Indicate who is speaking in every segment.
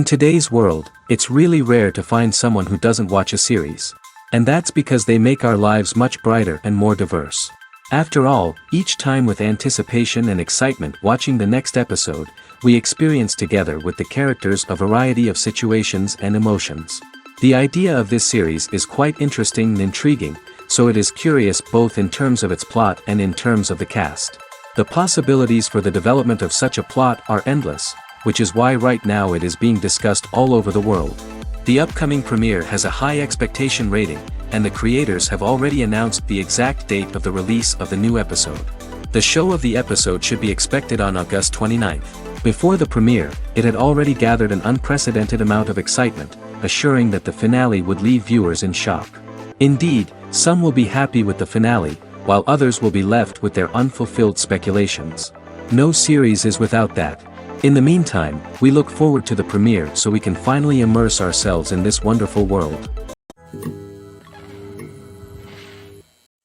Speaker 1: In today's world, it's really rare to find someone who doesn't watch a series. And that's because they make our lives much brighter and more diverse. After all, each time with anticipation and excitement watching the next episode, we experience together with the characters a variety of situations and emotions. The idea of this series is quite interesting and intriguing, so it is curious both in terms of its plot and in terms of the cast. The possibilities for the development of such a plot are endless, which is why right now it is being discussed all over the world. The upcoming premiere has a high expectation rating, and the creators have already announced the exact date of the release of the new episode. The show of the episode should be expected on August 29th. Before the premiere, it had already gathered an unprecedented amount of excitement, assuring that the finale would leave viewers in shock. Indeed, some will be happy with the finale, while others will be left with their unfulfilled speculations. No series is without that. In the meantime, we look forward to the premiere so we can finally immerse ourselves in this wonderful world.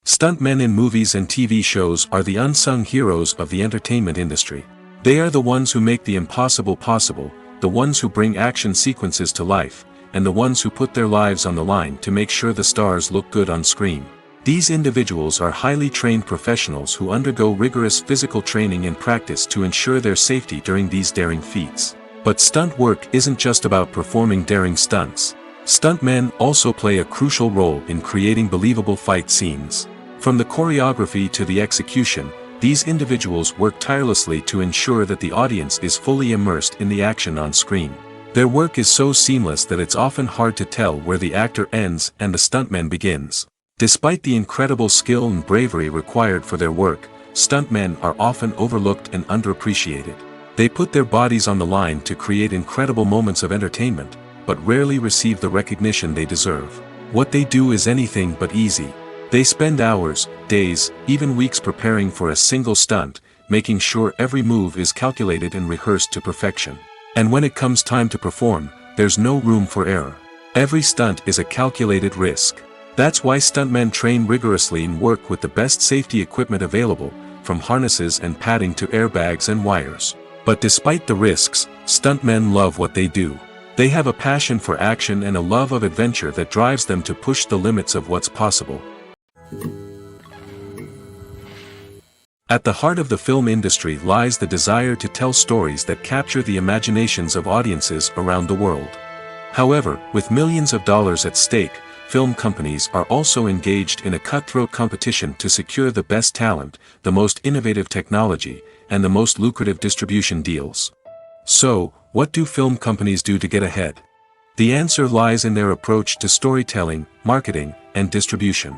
Speaker 1: Stuntmen in movies and TV shows are the unsung heroes of the entertainment industry. They are the ones who make the impossible possible, the ones who bring action sequences to life, and the ones who put their lives on the line to make sure the stars look good on screen. These individuals are highly trained professionals who undergo rigorous physical training and practice to ensure their safety during these daring feats. But stunt work isn't just about performing daring stunts. Stuntmen also play a crucial role in creating believable fight scenes. From the choreography to the execution, these individuals work tirelessly to ensure that the audience is fully immersed in the action on screen. Their work is so seamless that it's often hard to tell where the actor ends and the stuntman begins. Despite the incredible skill and bravery required for their work, stuntmen are often overlooked and underappreciated. They put their bodies on the line to create incredible moments of entertainment, but rarely receive the recognition they deserve. What they do is anything but easy. They spend hours, days, even weeks preparing for a single stunt, making sure every move is calculated and rehearsed to perfection. And when it comes time to perform, there's no room for error. Every stunt is a calculated risk. That's why stuntmen train rigorously and work with the best safety equipment available, from harnesses and padding to airbags and wires. But despite the risks, stuntmen love what they do. They have a passion for action and a love of adventure that drives them to push the limits of what's possible. At the heart of the film industry lies the desire to tell stories that capture the imaginations of audiences around the world. However, with millions of dollars at stake, film companies are also engaged in a cutthroat competition to secure the best talent, the most innovative technology, and the most lucrative distribution deals. So, what do film companies do to get ahead? The answer lies in their approach to storytelling, marketing, and distribution.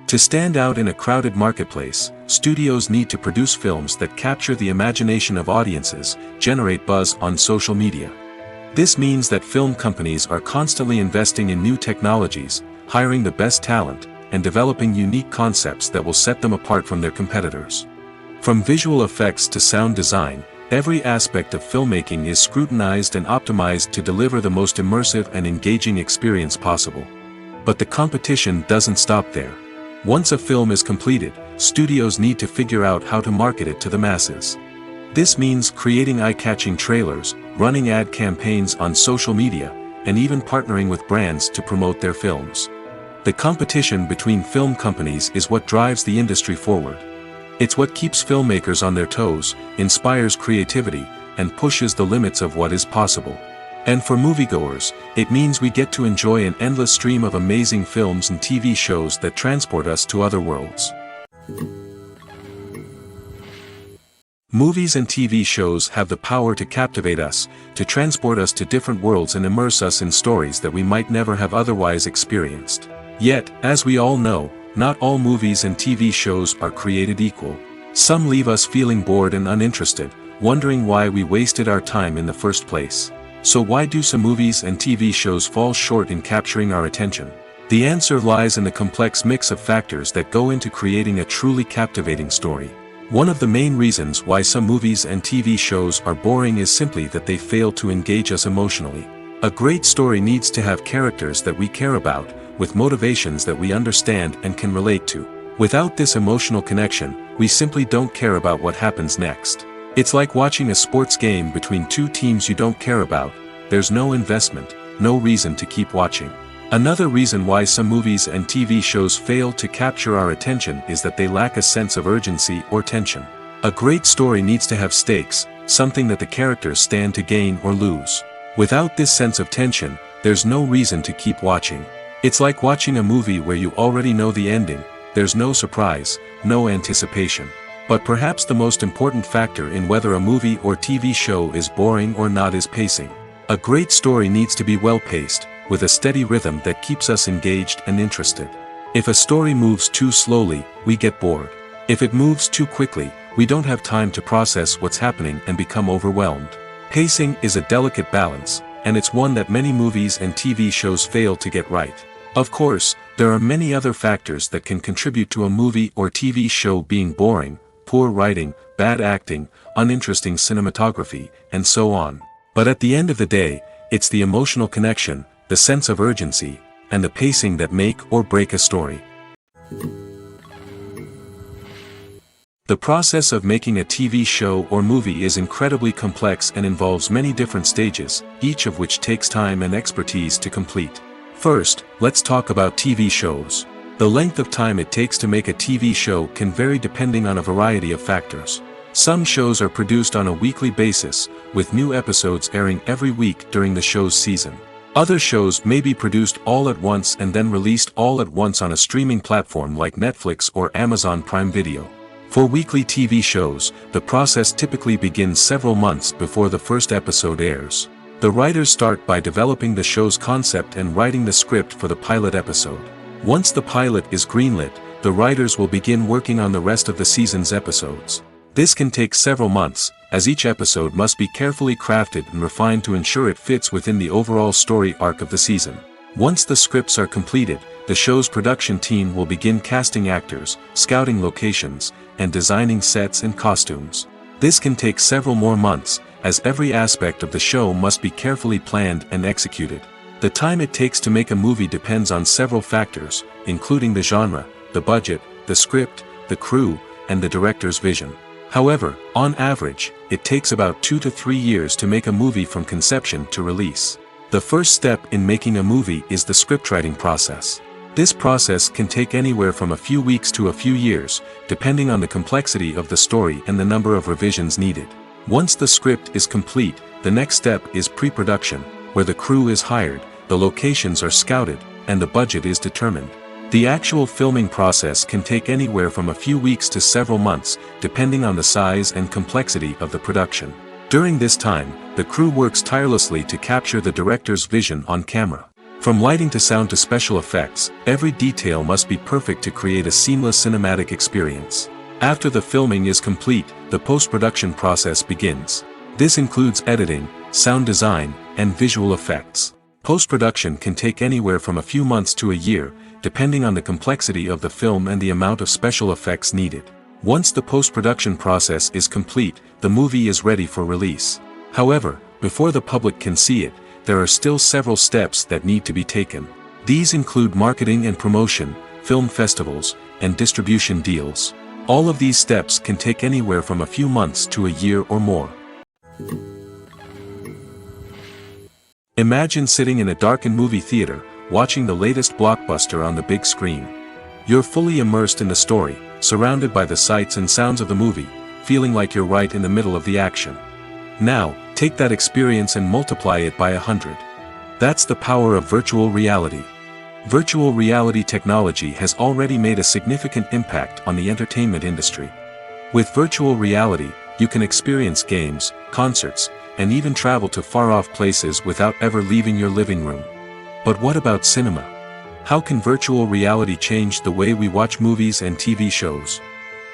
Speaker 1: To stand out in a crowded marketplace, studios need to produce films that capture the imagination of audiences, generate buzz on social media. This means that film companies are constantly investing in new technologies, hiring the best talent, and developing unique concepts that will set them apart from their competitors. From visual effects to sound design, every aspect of filmmaking is scrutinized and optimized to deliver the most immersive and engaging experience possible. But the competition doesn't stop there. Once a film is completed, studios need to figure out how to market it to the masses. This means creating eye-catching trailers, running ad campaigns on social media, and even partnering with brands to promote their films. The competition between film companies is what drives the industry forward. It's what keeps filmmakers on their toes, inspires creativity, and pushes the limits of what is possible. And for moviegoers, it means we get to enjoy an endless stream of amazing films and TV shows that transport us to other worlds. Movies and TV shows have the power to captivate us, to transport us to different worlds and immerse us in stories that we might never have otherwise experienced. Yet, as we all know, not all movies and TV shows are created equal. Some leave us feeling bored and uninterested, wondering why we wasted our time in the first place. So why do some movies and TV shows fall short in capturing our attention? The answer lies in the complex mix of factors that go into creating a truly captivating story. One of the main reasons why some movies and TV shows are boring is simply that they fail to engage us emotionally. A great story needs to have characters that we care about, with motivations that we understand and can relate to. Without this emotional connection, we simply don't care about what happens next. It's like watching a sports game between two teams you don't care about. there's no investment, no reason to keep watching. Another reason why some movies and TV shows fail to capture our attention is that they lack a sense of urgency or tension. A great story needs to have stakes, something that the characters stand to gain or lose. Without this sense of tension, there's no reason to keep watching. It's like watching a movie where you already know the ending, there's no surprise, no anticipation. But perhaps the most important factor in whether a movie or TV show is boring or not is pacing. A great story needs to be well-paced, with a steady rhythm that keeps us engaged and interested. If a story moves too slowly, we get bored. If it moves too quickly, we don't have time to process what's happening and become overwhelmed. Pacing is a delicate balance, and it's one that many movies and TV shows fail to get right. Of course, there are many other factors that can contribute to a movie or TV show being boring: poor writing, bad acting, uninteresting cinematography, and so on. But at the end of the day, it's the emotional connection, the sense of urgency, and the pacing that make or break a story. The process of making a TV show or movie is incredibly complex and involves many different stages, each of which takes time and expertise to complete. First, let's talk about TV shows. The length of time it takes to make a TV show can vary depending on a variety of factors. Some shows are produced on a weekly basis, with new episodes airing every week during the show's season. Other shows may be produced all at once and then released all at once on a streaming platform like Netflix or Amazon Prime Video. For weekly TV shows, the process typically begins several months before the first episode airs. The writers start by developing the show's concept and writing the script for the pilot episode. Once the pilot is greenlit, the writers will begin working on the rest of the season's episodes. This can take several months, as each episode must be carefully crafted and refined to ensure it fits within the overall story arc of the season. Once the scripts are completed, the show's production team will begin casting actors, scouting locations, and designing sets and costumes. This can take several more months, as every aspect of the show must be carefully planned and executed. The time it takes to make a movie depends on several factors, including the genre, the budget, the script, the crew, and the director's vision. However, on average, it takes about 2 to 3 years to make a movie from conception to release. The first step in making a movie is the scriptwriting process. This process can take anywhere from a few weeks to a few years, depending on the complexity of the story and the number of revisions needed. Once the script is complete, the next step is pre-production, where the crew is hired, the locations are scouted, and the budget is determined. The actual filming process can take anywhere from a few weeks to several months, depending on the size and complexity of the production. During this time, the crew works tirelessly to capture the director's vision on camera. From lighting to sound to special effects, every detail must be perfect to create a seamless cinematic experience. After the filming is complete, the post-production process begins. This includes editing, sound design, and visual effects. Post-production can take anywhere from a few months to a year, depending on the complexity of the film and the amount of special effects needed. Once the post-production process is complete, the movie is ready for release. However, before the public can see it, there are still several steps that need to be taken. These include marketing and promotion, film festivals, and distribution deals. All of these steps can take anywhere from a few months to a year or more. Imagine sitting in a darkened movie theater, watching the latest blockbuster on the big screen. You're fully immersed in the story, surrounded by the sights and sounds of the movie, feeling like you're right in the middle of the action. Now, take that experience and multiply it by 100. That's the power of virtual reality. Virtual reality technology has already made a significant impact on the entertainment industry. With virtual reality, you can experience games, concerts, and even travel to far-off places without ever leaving your living room. But what about cinema? How can virtual reality change the way we watch movies and TV shows?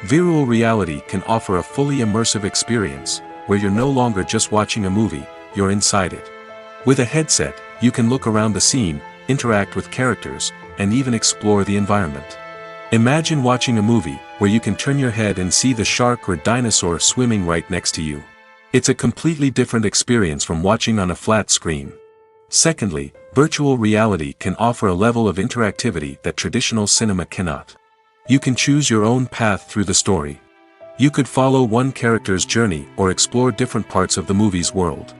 Speaker 1: Virtual reality can offer a fully immersive experience, where you're no longer just watching a movie, you're inside it. With a headset, you can look around the scene, interact with characters, and even explore the environment. Imagine watching a movie where you can turn your head and see the shark or dinosaur swimming right next to you. It's a completely different experience from watching on a flat screen. Secondly, virtual reality can offer a level of interactivity that traditional cinema cannot. You can choose your own path through the story. You could follow one character's journey or explore different parts of the movie's world.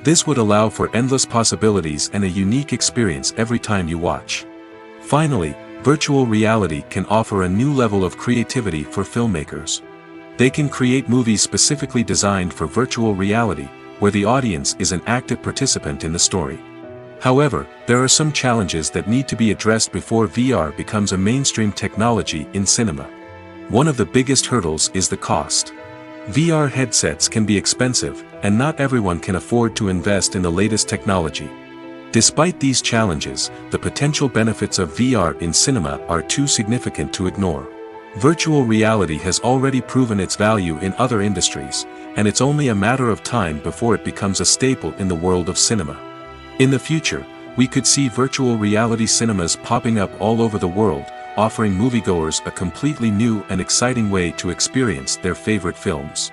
Speaker 1: This would allow for endless possibilities and a unique experience every time you watch. Finally, virtual reality can offer a new level of creativity for filmmakers. They can create movies specifically designed for virtual reality, where the audience is an active participant in the story. However, there are some challenges that need to be addressed before VR becomes a mainstream technology in cinema. One of the biggest hurdles is the cost. VR headsets can be expensive, and not everyone can afford to invest in the latest technology. Despite these challenges, the potential benefits of VR in cinema are too significant to ignore. Virtual reality has already proven its value in other industries, and it's only a matter of time before it becomes a staple in the world of cinema. In the future, we could see virtual reality cinemas popping up all over the world, offering moviegoers a completely new and exciting way to experience their favorite films.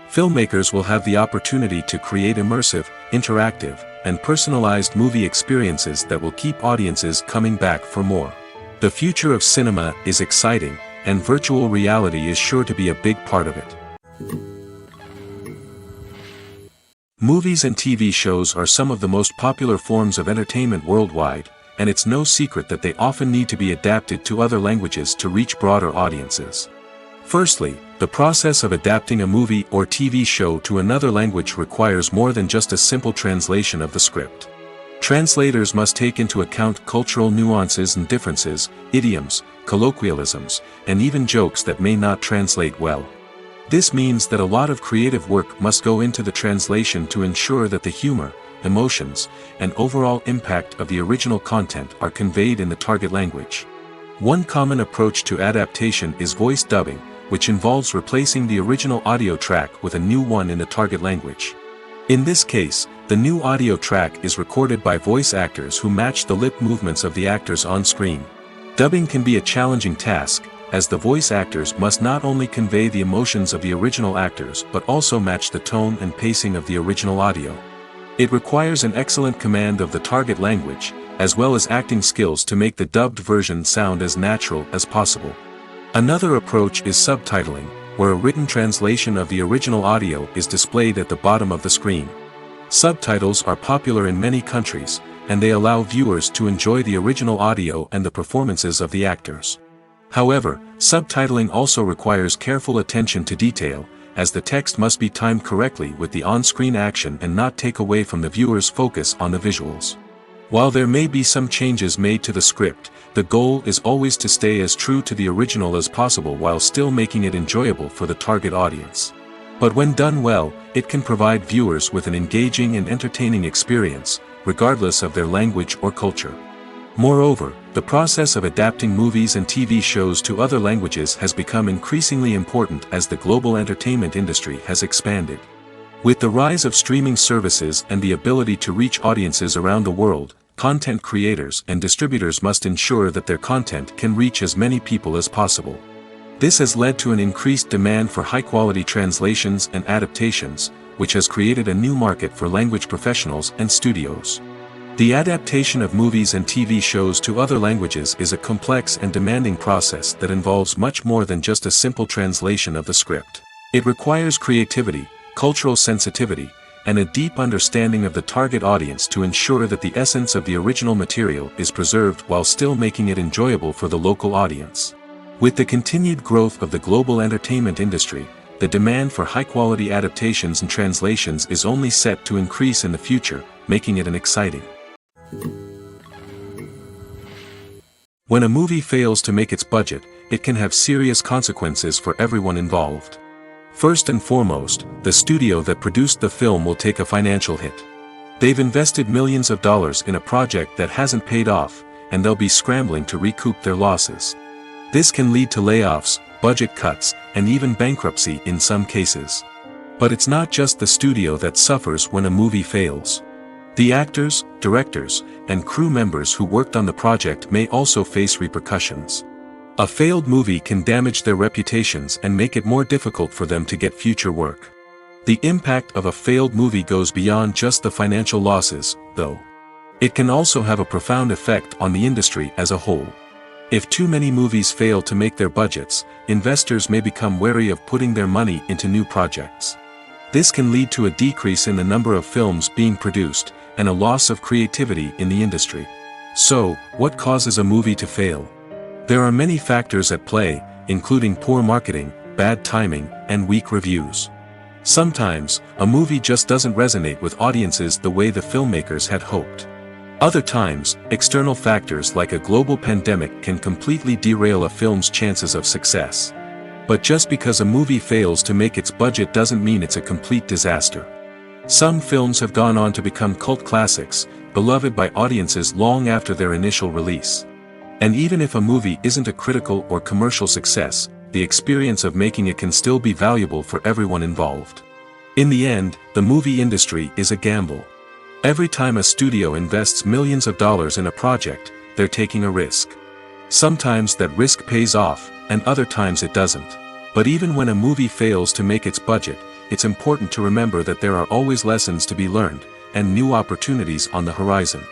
Speaker 1: Filmmakers will have the opportunity to create immersive, interactive, and personalized movie experiences that will keep audiences coming back for more. The future of cinema is exciting, and virtual reality is sure to be a big part of it. Movies and TV shows are some of the most popular forms of entertainment worldwide, and it's no secret that they often need to be adapted to other languages to reach broader audiences. Firstly, the process of adapting a movie or TV show to another language requires more than just a simple translation of the script. Translators must take into account cultural nuances and differences, idioms, colloquialisms, and even jokes that may not translate well. This means that a lot of creative work must go into the translation to ensure that the humor, emotions, and overall impact of the original content are conveyed in the target language. One common approach to adaptation is voice dubbing, which involves replacing the original audio track with a new one in the target language. In this case, the new audio track is recorded by voice actors who match the lip movements of the actors on screen. Dubbing can be a challenging task, as the voice actors must not only convey the emotions of the original actors but also match the tone and pacing of the original audio. It requires an excellent command of the target language, as well as acting skills to make the dubbed version sound as natural as possible. Another approach is subtitling, where a written translation of the original audio is displayed at the bottom of the screen. Subtitles are popular in many countries, and they allow viewers to enjoy the original audio and the performances of the actors. However, subtitling also requires careful attention to detail, as the text must be timed correctly with the on-screen action and not take away from the viewer's focus on the visuals. While there may be some changes made to the script, the goal is always to stay as true to the original as possible while still making it enjoyable for the target audience. But when done well, it can provide viewers with an engaging and entertaining experience, regardless of their language or culture. Moreover, the process of adapting movies and TV shows to other languages has become increasingly important as the global entertainment industry has expanded. With the rise of streaming services and the ability to reach audiences around the world, content creators and distributors must ensure that their content can reach as many people as possible. This has led to an increased demand for high-quality translations and adaptations, which has created a new market for language professionals and studios. The adaptation of movies and TV shows to other languages is a complex and demanding process that involves much more than just a simple translation of the script. It requires creativity, cultural sensitivity, and a deep understanding of the target audience to ensure that the essence of the original material is preserved while still making it enjoyable for the local audience. With the continued growth of the global entertainment industry, the demand for high-quality adaptations and translations is only set to increase in the future, making it exciting. When a movie fails to make its budget, it can have serious consequences for everyone involved. First and foremost, the studio that produced the film will take a financial hit. They've invested millions of dollars in a project that hasn't paid off, and they'll be scrambling to recoup their losses. This can lead to layoffs, budget cuts, and even bankruptcy in some cases. But it's not just the studio that suffers when a movie fails. The actors, directors, and crew members who worked on the project may also face repercussions. A failed movie can damage their reputations and make it more difficult for them to get future work. The impact of a failed movie goes beyond just the financial losses, though. It can also have a profound effect on the industry as a whole. If too many movies fail to make their budgets, investors may become wary of putting their money into new projects. This can lead to a decrease in the number of films being produced, and a loss of creativity in the industry. So, what causes a movie to fail? There are many factors at play, including poor marketing, bad timing, and weak reviews. Sometimes, a movie just doesn't resonate with audiences the way the filmmakers had hoped. Other times, external factors like a global pandemic can completely derail a film's chances of success. But just because a movie fails to make its budget doesn't mean it's a complete disaster. Some films have gone on to become cult classics, beloved by audiences long after their initial release. And even if a movie isn't a critical or commercial success, the experience of making it can still be valuable for everyone involved. In the end, the movie industry is a gamble. Every time a studio invests millions of dollars in a project, they're taking a risk. Sometimes that risk pays off, and other times it doesn't. But even when a movie fails to make its budget, it's important to remember that there are always lessons to be learned, and new opportunities on the horizon.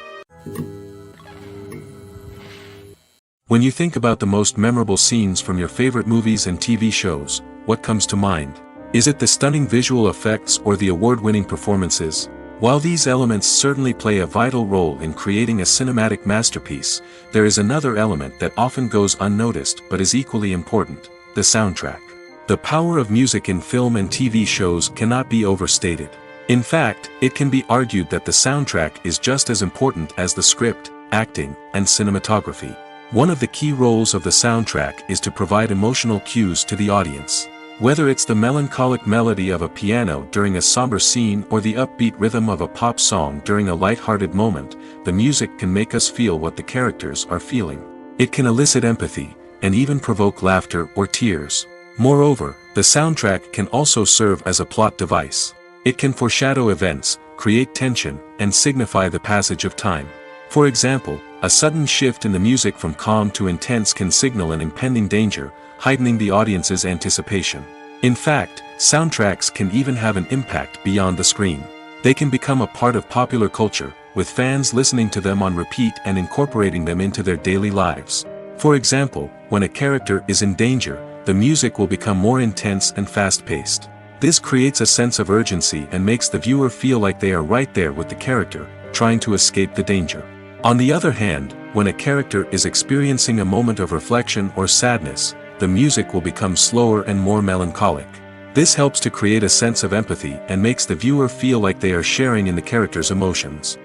Speaker 1: When you think about the most memorable scenes from your favorite movies and TV shows, what comes to mind? Is it the stunning visual effects or the award-winning performances? While these elements certainly play a vital role in creating a cinematic masterpiece, there is another element that often goes unnoticed but is equally important: the soundtrack. The power of music in film and TV shows cannot be overstated. In fact, it can be argued that the soundtrack is just as important as the script, acting, and cinematography. One of the key roles of the soundtrack is to provide emotional cues to the audience. Whether it's the melancholic melody of a piano during a somber scene or the upbeat rhythm of a pop song during a light-hearted moment, the music can make us feel what the characters are feeling. It can elicit empathy, and even provoke laughter or tears. Moreover, the soundtrack can also serve as a plot device. It can foreshadow events, create tension, and signify the passage of time. For example, a sudden shift in the music from calm to intense can signal an impending danger, heightening the audience's anticipation. In fact, soundtracks can even have an impact beyond the screen. They can become a part of popular culture, with fans listening to them on repeat and incorporating them into their daily lives. For example, when a character is in danger, the music will become more intense and fast-paced. This creates a sense of urgency and makes the viewer feel like they are right there with the character, trying to escape the danger. On the other hand, when a character is experiencing a moment of reflection or sadness, the music will become slower and more melancholic. This helps to create a sense of empathy and makes the viewer feel like they are sharing in the character's emotions.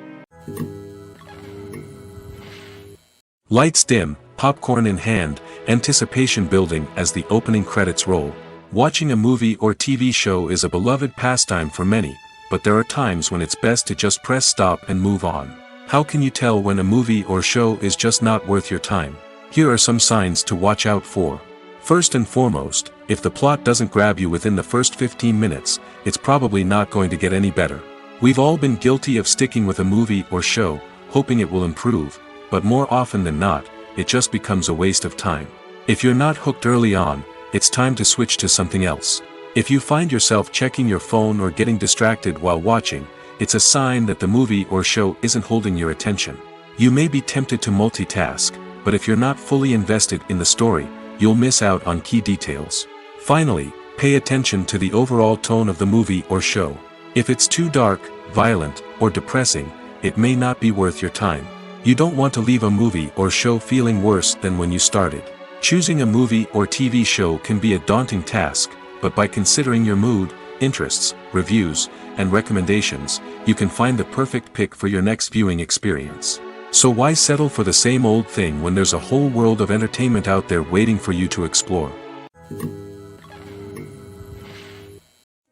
Speaker 1: Lights dim, popcorn in hand, anticipation building as the opening credits roll. Watching a movie or TV show is a beloved pastime for many, but there are times when it's best to just press stop and move on. How can you tell when a movie or show is just not worth your time? Here are some signs to watch out for. First and foremost, if the plot doesn't grab you within the first 15 minutes, it's probably not going to get any better. We've all been guilty of sticking with a movie or show, hoping it will improve, but more often than not, it just becomes a waste of time. If you're not hooked early on, it's time to switch to something else. If you find yourself checking your phone or getting distracted while watching, it's a sign that the movie or show isn't holding your attention. You may be tempted to multitask, but if you're not fully invested in the story, you'll miss out on key details. Finally, pay attention to the overall tone of the movie or show. If it's too dark, violent, or depressing, it may not be worth your time. You don't want to leave a movie or show feeling worse than when you started. Choosing a movie or TV show can be a daunting task, but by considering your mood, interests, reviews, and recommendations, you can find the perfect pick for your next viewing experience. So why settle for the same old thing when there's a whole world of entertainment out there waiting for you to explore?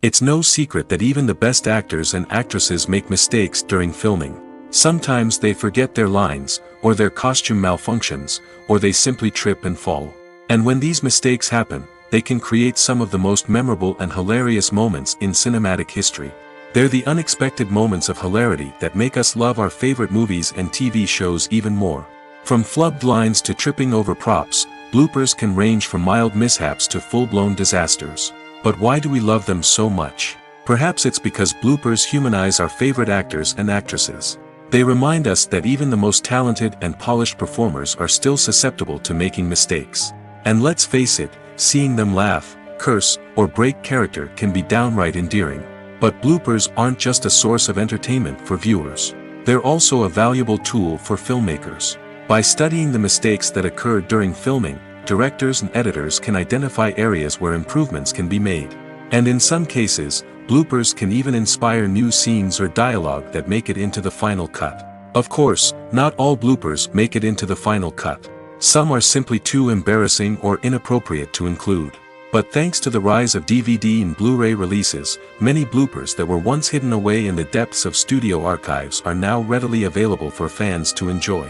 Speaker 1: It's no secret that even the best actors and actresses make mistakes during filming. Sometimes they forget their lines, or their costume malfunctions, or they simply trip and fall. And when these mistakes happen, they can create some of the most memorable and hilarious moments in cinematic history. They're the unexpected moments of hilarity that make us love our favorite movies and TV shows even more. From flubbed lines to tripping over props, bloopers can range from mild mishaps to full-blown disasters. But why do we love them so much? Perhaps it's because bloopers humanize our favorite actors and actresses. They remind us that even the most talented and polished performers are still susceptible to making mistakes. And let's face it, seeing them laugh, curse, or break character can be downright endearing. But bloopers aren't just a source of entertainment for viewers. They're also a valuable tool for filmmakers. By studying the mistakes that occurred during filming, directors and editors can identify areas where improvements can be made. And in some cases, bloopers can even inspire new scenes or dialogue that make it into the final cut. Of course, not all bloopers make it into the final cut. Some are simply too embarrassing or inappropriate to include. But thanks to the rise of DVD and Blu-ray releases, many bloopers that were once hidden away in the depths of studio archives are now readily available for fans to enjoy.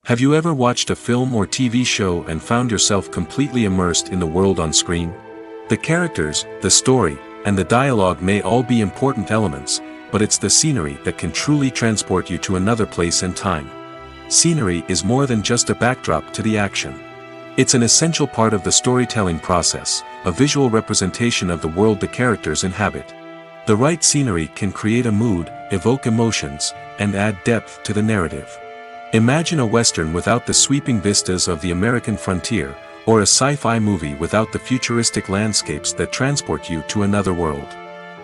Speaker 1: Have you ever watched a film or TV show and found yourself completely immersed in the world on screen? The characters, the story, and the dialogue may all be important elements, but it's the scenery that can truly transport you to another place and time. Scenery is more than just a backdrop to the action. It's an essential part of the storytelling process, a visual representation of the world the characters inhabit. The right scenery can create a mood, evoke emotions, and add depth to the narrative. Imagine a Western without the sweeping vistas of the American frontier, or a sci-fi movie without the futuristic landscapes that transport you to another world.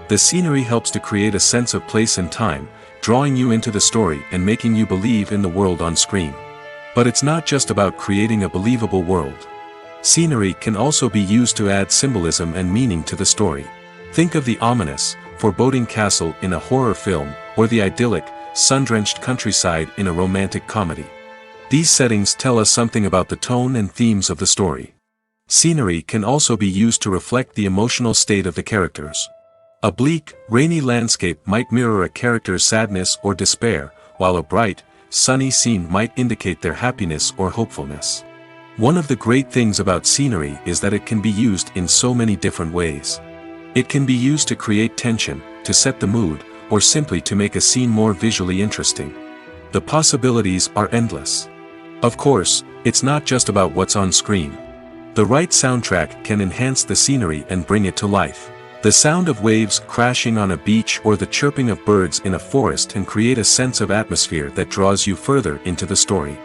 Speaker 1: The scenery helps to create a sense of place and time, drawing you into the story and making you believe in the world on screen. But it's not just about creating a believable world. Scenery can also be used to add symbolism and meaning to the story. Think of the ominous, foreboding castle in a horror film, or the idyllic, sun-drenched countryside in a romantic comedy. These settings tell us something about the tone and themes of the story. Scenery can also be used to reflect the emotional state of the characters. A bleak, rainy landscape might mirror a character's sadness or despair, while a bright, sunny scene might indicate their happiness or hopefulness. One of the great things about scenery is that it can be used in so many different ways. It can be used to create tension, to set the mood, or simply to make a scene more visually interesting. The possibilities are endless. Of course, it's not just about what's on screen. The right soundtrack can enhance the scenery and bring it to life. The sound of waves crashing on a beach or the chirping of birds in a forest can create a sense of atmosphere that draws you further into the story.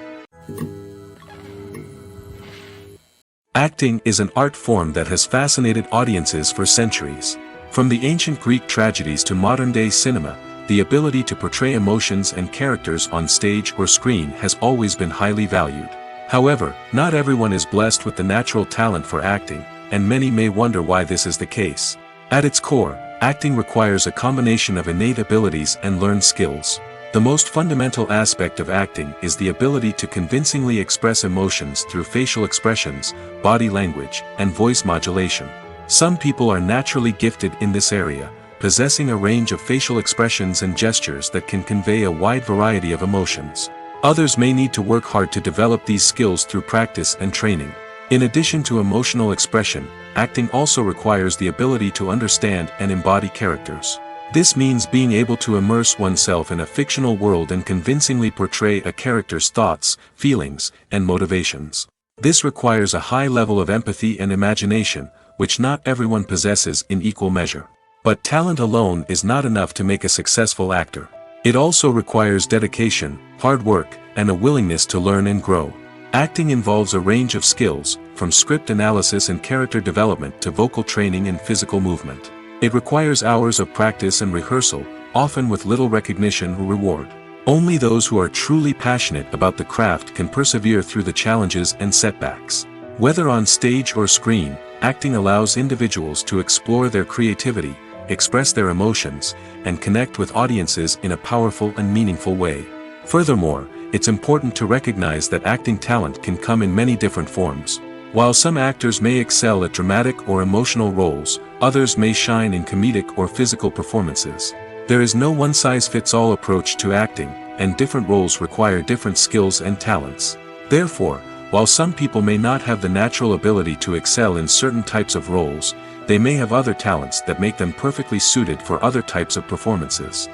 Speaker 1: Acting is an art form that has fascinated audiences for centuries. From the ancient Greek tragedies to modern-day cinema, the ability to portray emotions and characters on stage or screen has always been highly valued. However, not everyone is blessed with the natural talent for acting, and many may wonder why this is the case. At its core, acting requires a combination of innate abilities and learned skills. The most fundamental aspect of acting is the ability to convincingly express emotions through facial expressions, body language, and voice modulation. Some people are naturally gifted in this area, possessing a range of facial expressions and gestures that can convey a wide variety of emotions. Others may need to work hard to develop these skills through practice and training. In addition to emotional expression, acting also requires the ability to understand and embody characters. This means being able to immerse oneself in a fictional world and convincingly portray a character's thoughts, feelings, and motivations. This requires a high level of empathy and imagination, which not everyone possesses in equal measure. But talent alone is not enough to make a successful actor. It also requires dedication, hard work, and a willingness to learn and grow. Acting involves a range of skills, from script analysis and character development to vocal training and physical movement. It requires hours of practice and rehearsal, often with little recognition or reward. Only those who are truly passionate about the craft can persevere through the challenges and setbacks. Whether on stage or screen, acting allows individuals to explore their creativity, express their emotions, and connect with audiences in a powerful and meaningful way. Furthermore, it's important to recognize that acting talent can come in many different forms. While some actors may excel at dramatic or emotional roles, others may shine in comedic or physical performances. There is no one-size-fits-all approach to acting, and different roles require different skills and talents. Therefore, while some people may not have the natural ability to excel in certain types of roles, they may have other talents that make them perfectly suited for other types of performances.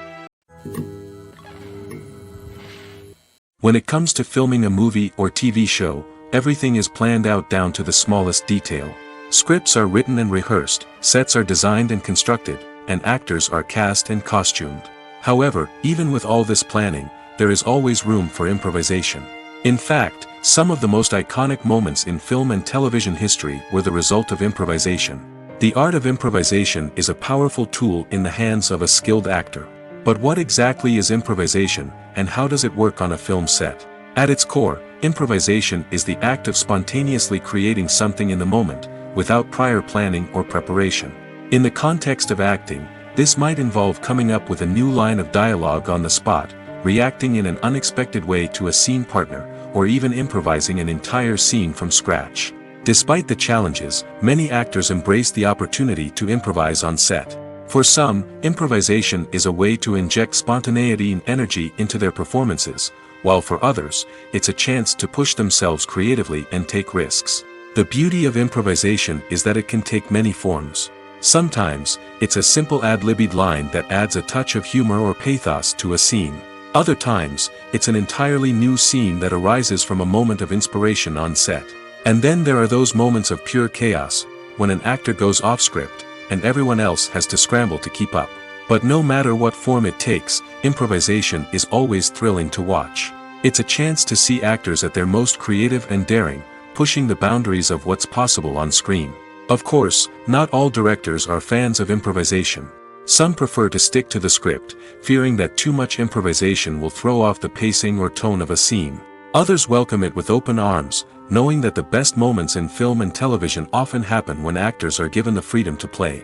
Speaker 1: When it comes to filming a movie or TV show, everything is planned out down to the smallest detail. Scripts are written and rehearsed, sets are designed and constructed, and actors are cast and costumed. However, even with all this planning, there is always room for improvisation. In fact, some of the most iconic moments in film and television history were the result of improvisation. The art of improvisation is a powerful tool in the hands of a skilled actor. But what exactly is improvisation, and how does it work on a film set? At its core, improvisation is the act of spontaneously creating something in the moment, without prior planning or preparation. In the context of acting, this might involve coming up with a new line of dialogue on the spot, reacting in an unexpected way to a scene partner, or even improvising an entire scene from scratch. Despite the challenges, many actors embrace the opportunity to improvise on set. For some, improvisation is a way to inject spontaneity and energy into their performances, while for others, it's a chance to push themselves creatively and take risks. The beauty of improvisation is that it can take many forms. Sometimes, it's a simple ad-libbed line that adds a touch of humor or pathos to a scene. Other times, it's an entirely new scene that arises from a moment of inspiration on set. And then there are those moments of pure chaos, when an actor goes off script, and everyone else has to scramble to keep up. But no matter what form it takes, improvisation is always thrilling to watch. It's a chance to see actors at their most creative and daring, pushing the boundaries of what's possible on screen. Of course, not all directors are fans of improvisation. Some prefer to stick to the script, fearing that too much improvisation will throw off the pacing or tone of a scene. Others welcome it with open arms, knowing that the best moments in film and television often happen when actors are given the freedom to play.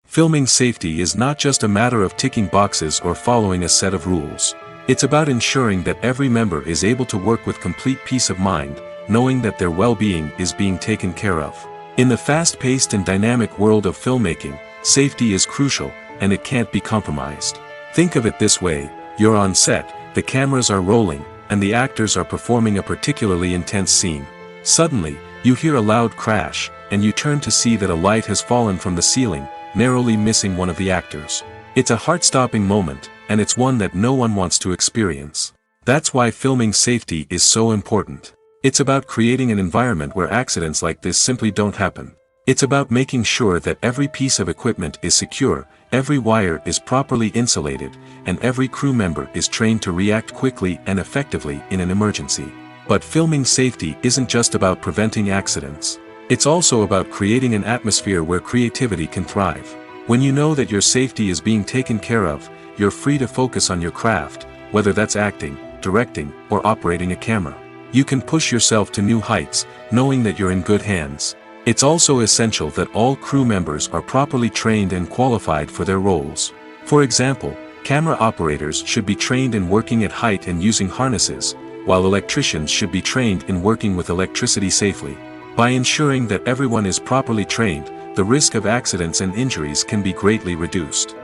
Speaker 1: Filming safety is not just a matter of ticking boxes or following a set of rules. It's about ensuring that every member is able to work with complete peace of mind, knowing that their well-being is being taken care of. In the fast-paced and dynamic world of filmmaking, safety is crucial, and it can't be compromised. Think of it this way: you're on set, the cameras are rolling, and the actors are performing a particularly intense scene. Suddenly, you hear a loud crash, and you turn to see that a light has fallen from the ceiling, narrowly missing one of the actors. It's a heart-stopping moment, and it's one that no one wants to experience. That's why filming safety is so important. It's about creating an environment where accidents like this simply don't happen. It's about making sure that every piece of equipment is secure, every wire is properly insulated, and every crew member is trained to react quickly and effectively in an emergency. But filming safety isn't just about preventing accidents. It's also about creating an atmosphere where creativity can thrive. When you know that your safety is being taken care of, you're free to focus on your craft, whether that's acting, directing, or operating a camera. You can push yourself to new heights, knowing that you're in good hands. It's also essential that all crew members are properly trained and qualified for their roles. For example, camera operators should be trained in working at height and using harnesses, while electricians should be trained in working with electricity safely. By ensuring that everyone is properly trained, the risk of accidents and injuries can be greatly reduced.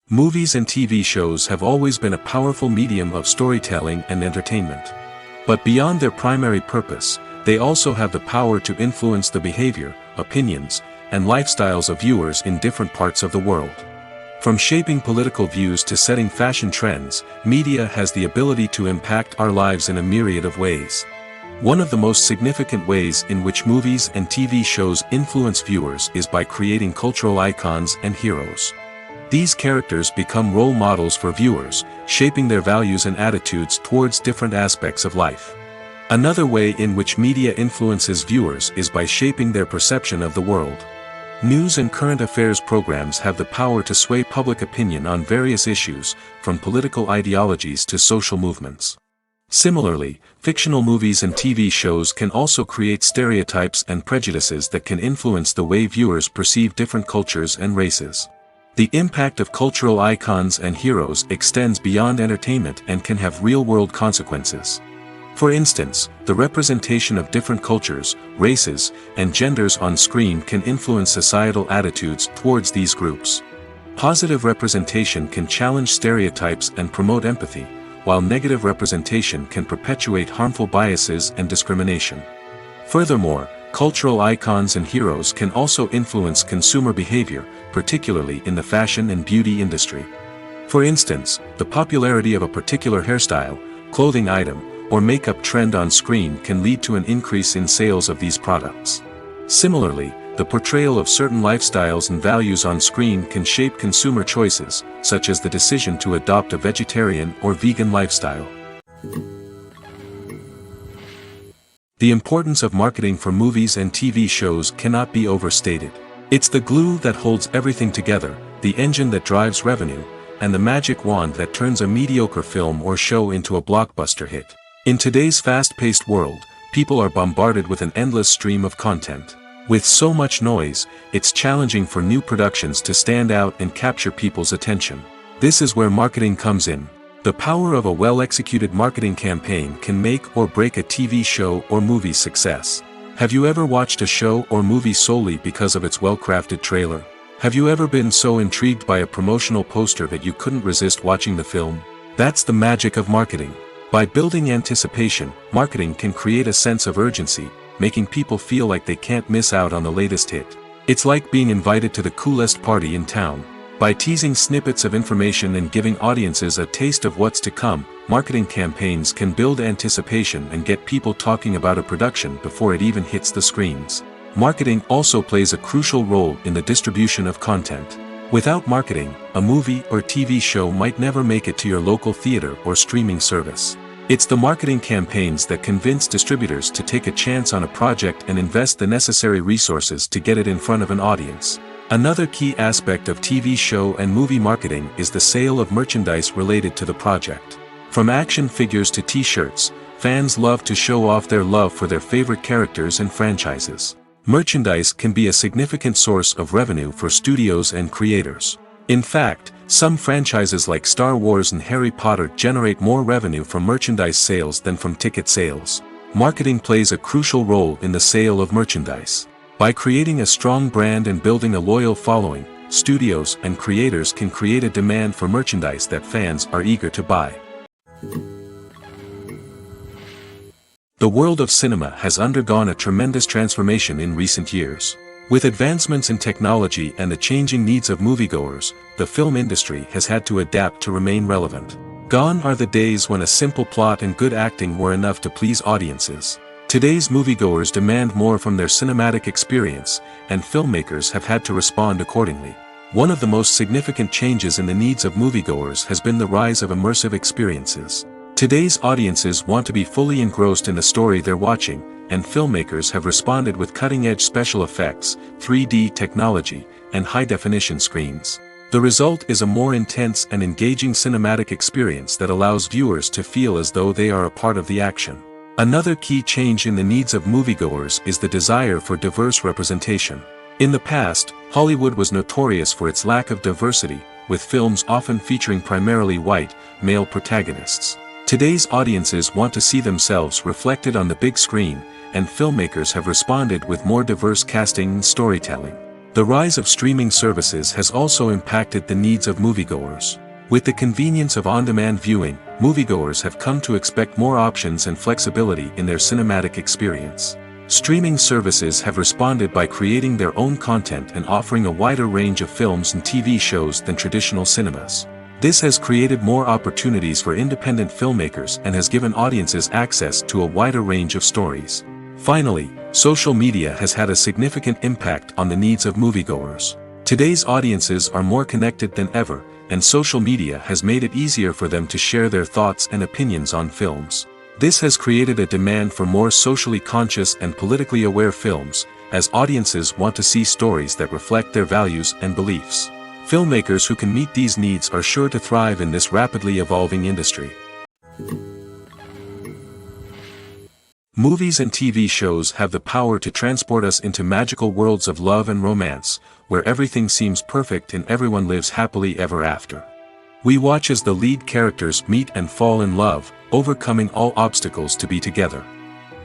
Speaker 1: Movies and TV shows have always been a powerful medium of storytelling and entertainment. But beyond their primary purpose, they also have the power to influence the behavior, opinions, and lifestyles of viewers in different parts of the world. From shaping political views to setting fashion trends, media has the ability to impact our lives in a myriad of ways. One of the most significant ways in which movies and TV shows influence viewers is by creating cultural icons and heroes. These characters become role models for viewers, shaping their values and attitudes towards different aspects of life. Another way in which media influences viewers is by shaping their perception of the world. News and current affairs programs have the power to sway public opinion on various issues, from political ideologies to social movements. Similarly, fictional movies and TV shows can also create stereotypes and prejudices that can influence the way viewers perceive different cultures and races. The impact of cultural icons and heroes extends beyond entertainment and can have real-world consequences. For instance, the representation of different cultures, races, and genders on screen can influence societal attitudes towards these groups. Positive representation can challenge stereotypes and promote empathy, while negative representation can perpetuate harmful biases and discrimination. Furthermore, cultural icons and heroes can also influence consumer behavior, particularly in the fashion and beauty industry. For instance, the popularity of a particular hairstyle, clothing item, or makeup trend on screen can lead to an increase in sales of these products. Similarly, the portrayal of certain lifestyles and values on screen can shape consumer choices, such as the decision to adopt a vegetarian or vegan lifestyle. The importance of marketing for movies and TV shows cannot be overstated. It's the glue that holds everything together, the engine that drives revenue, and the magic wand that turns a mediocre film or show into a blockbuster hit. In today's fast-paced world, people are bombarded with an endless stream of content. With so much noise, it's challenging for new productions to stand out and capture people's attention. This is where marketing comes in. The power of a well-executed marketing campaign can make or break a TV show or movie's success. Have you ever watched a show or movie solely because of its well-crafted trailer? Have you ever been so intrigued by a promotional poster that you couldn't resist watching the film? That's the magic of marketing. By building anticipation, marketing can create a sense of urgency, making people feel like they can't miss out on the latest hit. It's like being invited to the coolest party in town. By teasing snippets of information and giving audiences a taste of what's to come, marketing campaigns can build anticipation and get people talking about a production before it even hits the screens. Marketing also plays a crucial role in the distribution of content. Without marketing, a movie or TV show might never make it to your local theater or streaming service. It's the marketing campaigns that convince distributors to take a chance on a project and invest the necessary resources to get it in front of an audience. Another key aspect of TV show and movie marketing is the sale of merchandise related to the project. From action figures to t-shirts, fans love to show off their love for their favorite characters and franchises. Merchandise can be a significant source of revenue for studios and creators. In fact, some franchises like Star Wars and Harry Potter generate more revenue from merchandise sales than from ticket sales. Marketing plays a crucial role in the sale of merchandise. By creating a strong brand and building a loyal following, studios and creators can create a demand for merchandise that fans are eager to buy. The world of cinema has undergone a tremendous transformation in recent years. With advancements in technology and the changing needs of moviegoers, the film industry has had to adapt to remain relevant. Gone are the days when a simple plot and good acting were enough to please audiences. Today's moviegoers demand more from their cinematic experience, and filmmakers have had to respond accordingly. One of the most significant changes in the needs of moviegoers has been the rise of immersive experiences. Today's audiences want to be fully engrossed in the story they're watching, and filmmakers have responded with cutting-edge special effects, 3D technology, and high-definition screens. The result is a more intense and engaging cinematic experience that allows viewers to feel as though they are a part of the action. Another key change in the needs of moviegoers is the desire for diverse representation. In the past, Hollywood was notorious for its lack of diversity, with films often featuring primarily white, male protagonists. Today's audiences want to see themselves reflected on the big screen, and filmmakers have responded with more diverse casting and storytelling. The rise of streaming services has also impacted the needs of moviegoers. With the convenience of on-demand viewing, moviegoers have come to expect more options and flexibility in their cinematic experience. Streaming services have responded by creating their own content and offering a wider range of films and TV shows than traditional cinemas. This has created more opportunities for independent filmmakers and has given audiences access to a wider range of stories. Finally, social media has had a significant impact on the needs of moviegoers. Today's audiences are more connected than ever, and social media has made it easier for them to share their thoughts and opinions on films. This has created a demand for more socially conscious and politically aware films, as audiences want to see stories that reflect their values and beliefs. Filmmakers who can meet these needs are sure to thrive in this rapidly evolving industry. Movies and TV shows have the power to transport us into magical worlds of love and romance, where everything seems perfect and everyone lives happily ever after. We watch as the lead characters meet and fall in love, overcoming all obstacles to be together.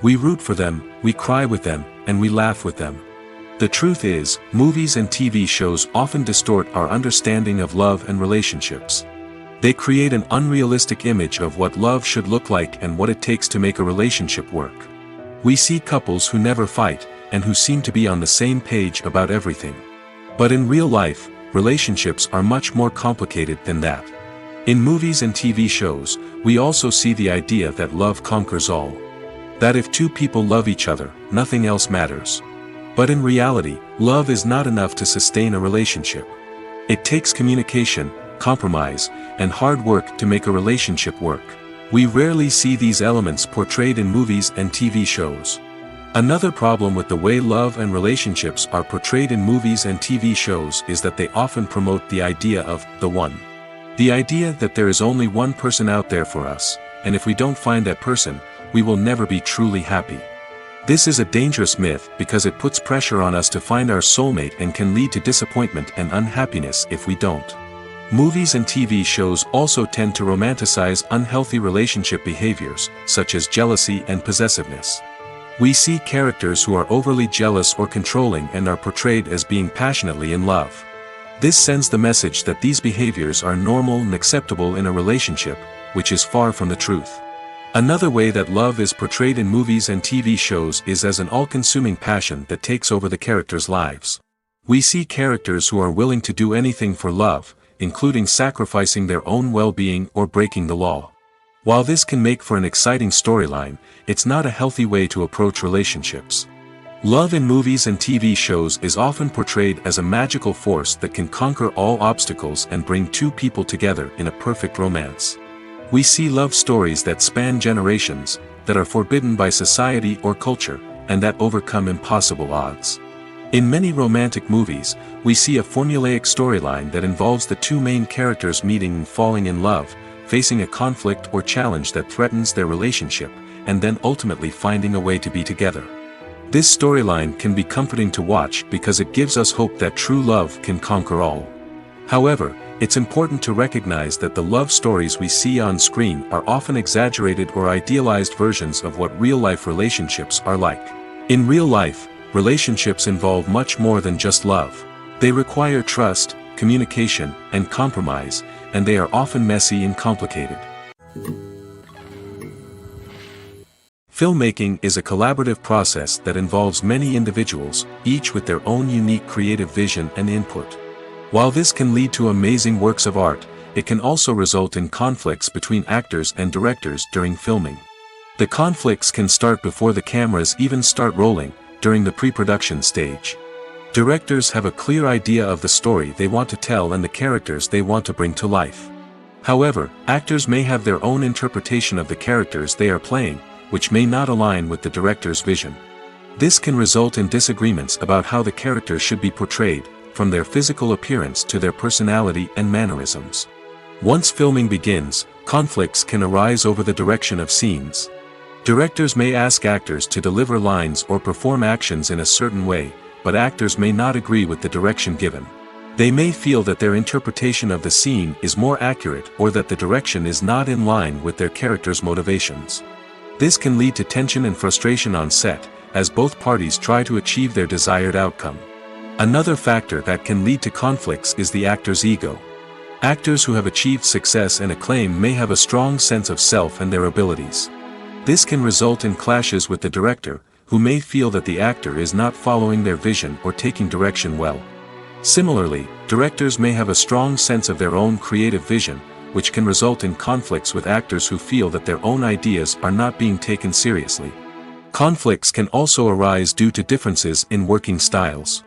Speaker 1: We root for them, we cry with them, and we laugh with them. The truth is, movies and TV shows often distort our understanding of love and relationships. They create an unrealistic image of what love should look like and what it takes to make a relationship work. We see couples who never fight, and who seem to be on the same page about everything. But in real life, relationships are much more complicated than that. In movies and TV shows, we also see the idea that love conquers all. That if two people love each other, nothing else matters. But in reality, love is not enough to sustain a relationship. It takes communication, compromise, and hard work to make a relationship work. We rarely see these elements portrayed in movies and TV shows. Another problem with the way love and relationships are portrayed in movies and TV shows is that they often promote the idea of the one. The idea that there is only one person out there for us, and if we don't find that person, we will never be truly happy. This is a dangerous myth because it puts pressure on us to find our soulmate and can lead to disappointment and unhappiness if we don't. Movies and TV shows also tend to romanticize unhealthy relationship behaviors, such as jealousy and possessiveness. We see characters who are overly jealous or controlling and are portrayed as being passionately in love. This sends the message that these behaviors are normal and acceptable in a relationship, which is far from the truth. Another way that love is portrayed in movies and TV shows is as an all-consuming passion that takes over the characters' lives. We see characters who are willing to do anything for love, including sacrificing their own well-being or breaking the law. While this can make for an exciting storyline, it's not a healthy way to approach relationships. Love in movies and TV shows is often portrayed as a magical force that can conquer all obstacles and bring two people together in a perfect romance. We see love stories that span generations, that are forbidden by society or culture, and that overcome impossible odds. In many romantic movies, we see a formulaic storyline that involves the two main characters meeting and falling in love, facing a conflict or challenge that threatens their relationship, and then ultimately finding a way to be together. This storyline can be comforting to watch because it gives us hope that true love can conquer all. However, it's important to recognize that the love stories we see on screen are often exaggerated or idealized versions of what real-life relationships are like. In real life, relationships involve much more than just love. They require trust, communication, and compromise, and they are often messy and complicated. Filmmaking is a collaborative process that involves many individuals, each with their own unique creative vision and input. While this can lead to amazing works of art, it can also result in conflicts between actors and directors during filming. The conflicts can start before the cameras even start rolling, during the pre-production stage. Directors have a clear idea of the story they want to tell and the characters they want to bring to life. However, actors may have their own interpretation of the characters they are playing, which may not align with the director's vision. This can result in disagreements about how the characters should be portrayed, from their physical appearance to their personality and mannerisms. Once filming begins, conflicts can arise over the direction of scenes. Directors may ask actors to deliver lines or perform actions in a certain way, but actors may not agree with the direction given. They may feel that their interpretation of the scene is more accurate or that the direction is not in line with their character's motivations. This can lead to tension and frustration on set, as both parties try to achieve their desired outcome. Another factor that can lead to conflicts is the actor's ego. Actors who have achieved success and acclaim may have a strong sense of self and their abilities. This can result in clashes with the director, who may feel that the actor is not following their vision or taking direction well. Similarly, directors may have a strong sense of their own creative vision, which can result in conflicts with actors who feel that their own ideas are not being taken seriously. Conflicts can also arise due to differences in working styles.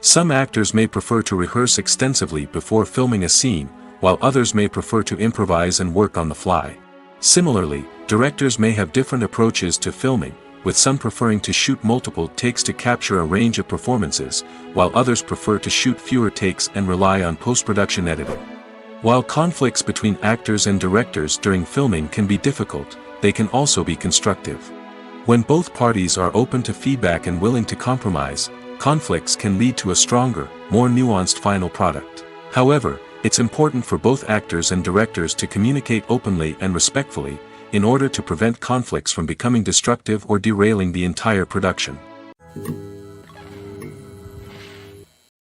Speaker 1: Some actors may prefer to rehearse extensively before filming a scene, while others may prefer to improvise and work on the fly. Similarly, directors may have different approaches to filming, with some preferring to shoot multiple takes to capture a range of performances, while others prefer to shoot fewer takes and rely on post-production editing. While conflicts between actors and directors during filming can be difficult, they can also be constructive. When both parties are open to feedback and willing to compromise, conflicts can lead to a stronger, more nuanced final product. However, it's important for both actors and directors to communicate openly and respectfully, in order to prevent conflicts from becoming destructive or derailing the entire production.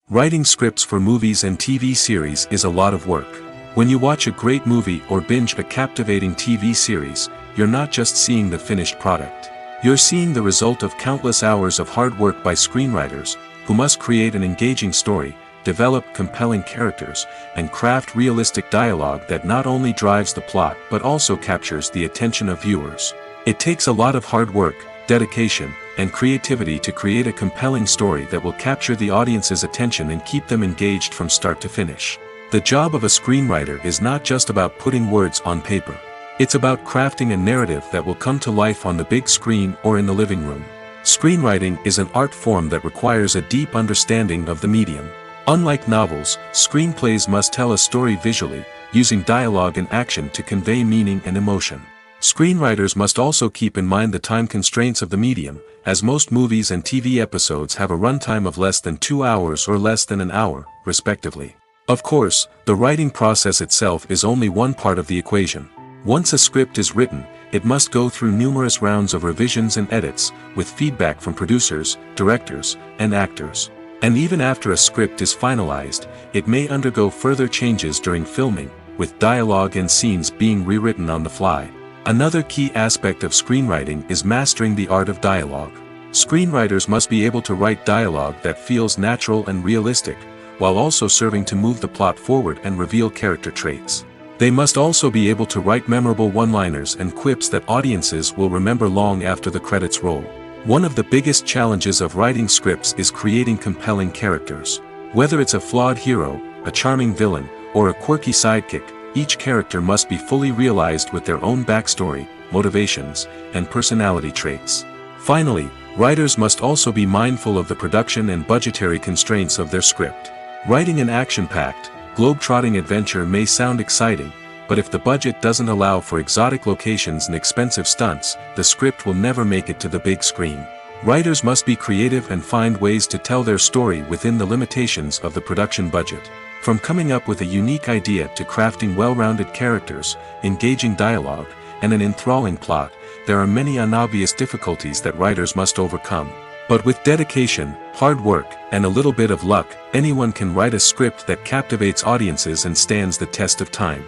Speaker 1: Writing scripts for movies and TV series is a lot of work. When you watch a great movie or binge a captivating TV series, you're not just seeing the finished product. You're seeing the result of countless hours of hard work by screenwriters, who must create an engaging story, develop compelling characters, and craft realistic dialogue that not only drives the plot but also captures the attention of viewers. It takes a lot of hard work, dedication, and creativity to create a compelling story that will capture the audience's attention and keep them engaged from start to finish. The job of a screenwriter is not just about putting words on paper. It's about crafting a narrative that will come to life on the big screen or in the living room. Screenwriting is an art form that requires a deep understanding of the medium. Unlike novels, screenplays must tell a story visually, using dialogue and action to convey meaning and emotion. Screenwriters must also keep in mind the time constraints of the medium, as most movies and TV episodes have a runtime of less than 2 hours or less than an hour, respectively. Of course, the writing process itself is only one part of the equation. Once a script is written, it must go through numerous rounds of revisions and edits, with feedback from producers, directors, and actors. And even after a script is finalized, it may undergo further changes during filming, with dialogue and scenes being rewritten on the fly. Another key aspect of screenwriting is mastering the art of dialogue. Screenwriters must be able to write dialogue that feels natural and realistic, while also serving to move the plot forward and reveal character traits. They must also be able to write memorable one-liners and quips that audiences will remember long after the credits roll. One of the biggest challenges of writing scripts is creating compelling characters. Whether it's a flawed hero, a charming villain, or a quirky sidekick, each character must be fully realized with their own backstory, motivations, and personality traits. Finally, writers must also be mindful of the production and budgetary constraints of their script. Writing an action-packed, globe-trotting adventure may sound exciting, but if the budget doesn't allow for exotic locations and expensive stunts, the script will never make it to the big screen. Writers must be creative and find ways to tell their story within the limitations of the production budget. From coming up with a unique idea to crafting well-rounded characters, engaging dialogue, and an enthralling plot, there are many unobvious difficulties that writers must overcome. But with dedication, hard work, and a little bit of luck, anyone can write a script that captivates audiences and stands the test of time.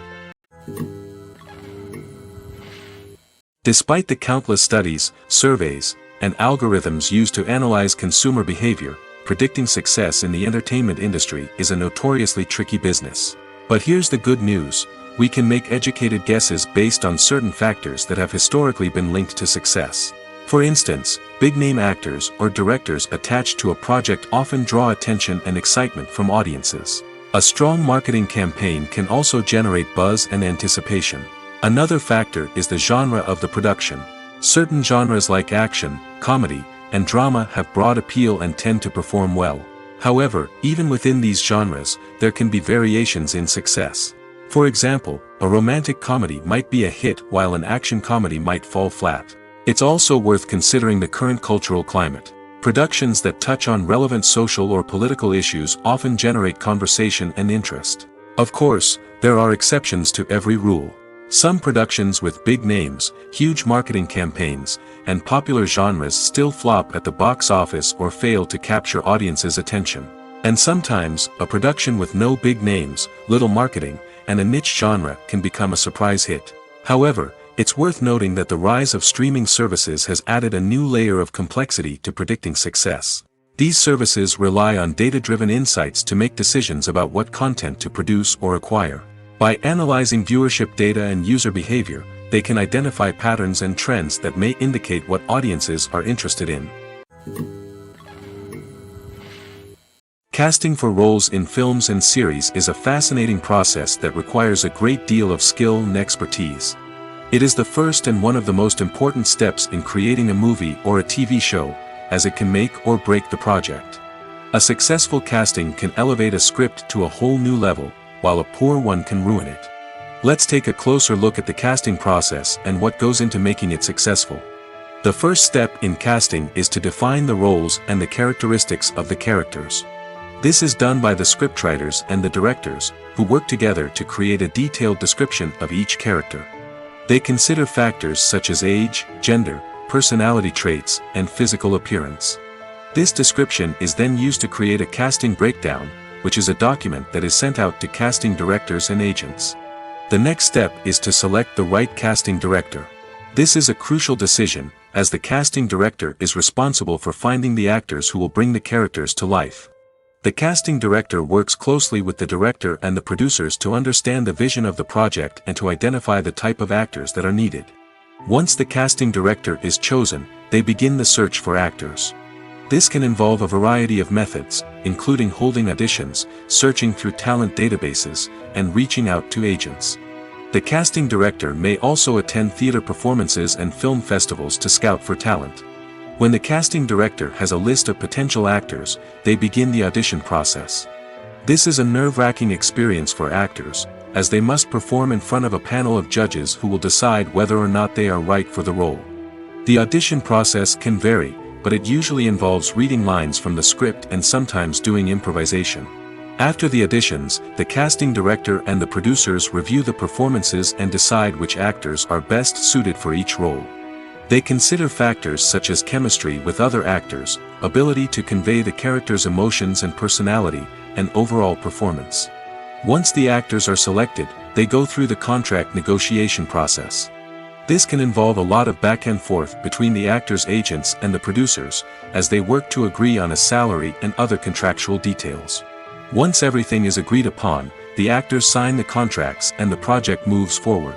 Speaker 1: Despite the countless studies, surveys, and algorithms used to analyze consumer behavior, predicting success in the entertainment industry is a notoriously tricky business. But here's the good news: we can make educated guesses based on certain factors that have historically been linked to success. For instance, big-name actors or directors attached to a project often draw attention and excitement from audiences. A strong marketing campaign can also generate buzz and anticipation. Another factor is the genre of the production. Certain genres like action, comedy, and drama have broad appeal and tend to perform well. However, even within these genres, there can be variations in success. For example, a romantic comedy might be a hit while an action comedy might fall flat. It's also worth considering the current cultural climate. Productions that touch on relevant social or political issues often generate conversation and interest. Of course, there are exceptions to every rule. Some productions with big names, huge marketing campaigns, and popular genres still flop at the box office or fail to capture audiences' attention. And sometimes, a production with no big names, little marketing, and a niche genre can become a surprise hit. However, it's worth noting that the rise of streaming services has added a new layer of complexity to predicting success. These services rely on data-driven insights to make decisions about what content to produce or acquire. By analyzing viewership data and user behavior, they can identify patterns and trends that may indicate what audiences are interested in. Casting for roles in films and series is a fascinating process that requires a great deal of skill and expertise. It is the first and one of the most important steps in creating a movie or a TV show, as it can make or break the project. A successful casting can elevate a script to a whole new level, while a poor one can ruin it. Let's take a closer look at the casting process and what goes into making it successful. The first step in casting is to define the roles and the characteristics of the characters. This is done by the scriptwriters and the directors, who work together to create a detailed description of each character. They consider factors such as age, gender, personality traits, and physical appearance. This description is then used to create a casting breakdown, which is a document that is sent out to casting directors and agents. The next step is to select the right casting director. This is a crucial decision, as the casting director is responsible for finding the actors who will bring the characters to life. The casting director works closely with the director and the producers to understand the vision of the project and to identify the type of actors that are needed. Once the casting director is chosen, they begin the search for actors. This can involve a variety of methods, including holding auditions, searching through talent databases, and reaching out to agents. The casting director may also attend theater performances and film festivals to scout for talent. When the casting director has a list of potential actors, they begin the audition process. This is a nerve-wracking experience for actors, as they must perform in front of a panel of judges who will decide whether or not they are right for the role. The audition process can vary, but it usually involves reading lines from the script and sometimes doing improvisation. After the auditions, the casting director and the producers review the performances and decide which actors are best suited for each role. They consider factors such as chemistry with other actors, ability to convey the character's emotions and personality, and overall performance. Once the actors are selected, they go through the contract negotiation process. This can involve a lot of back and forth between the actors' agents and the producers, as they work to agree on a salary and other contractual details. Once everything is agreed upon, the actors sign the contracts and the project moves forward.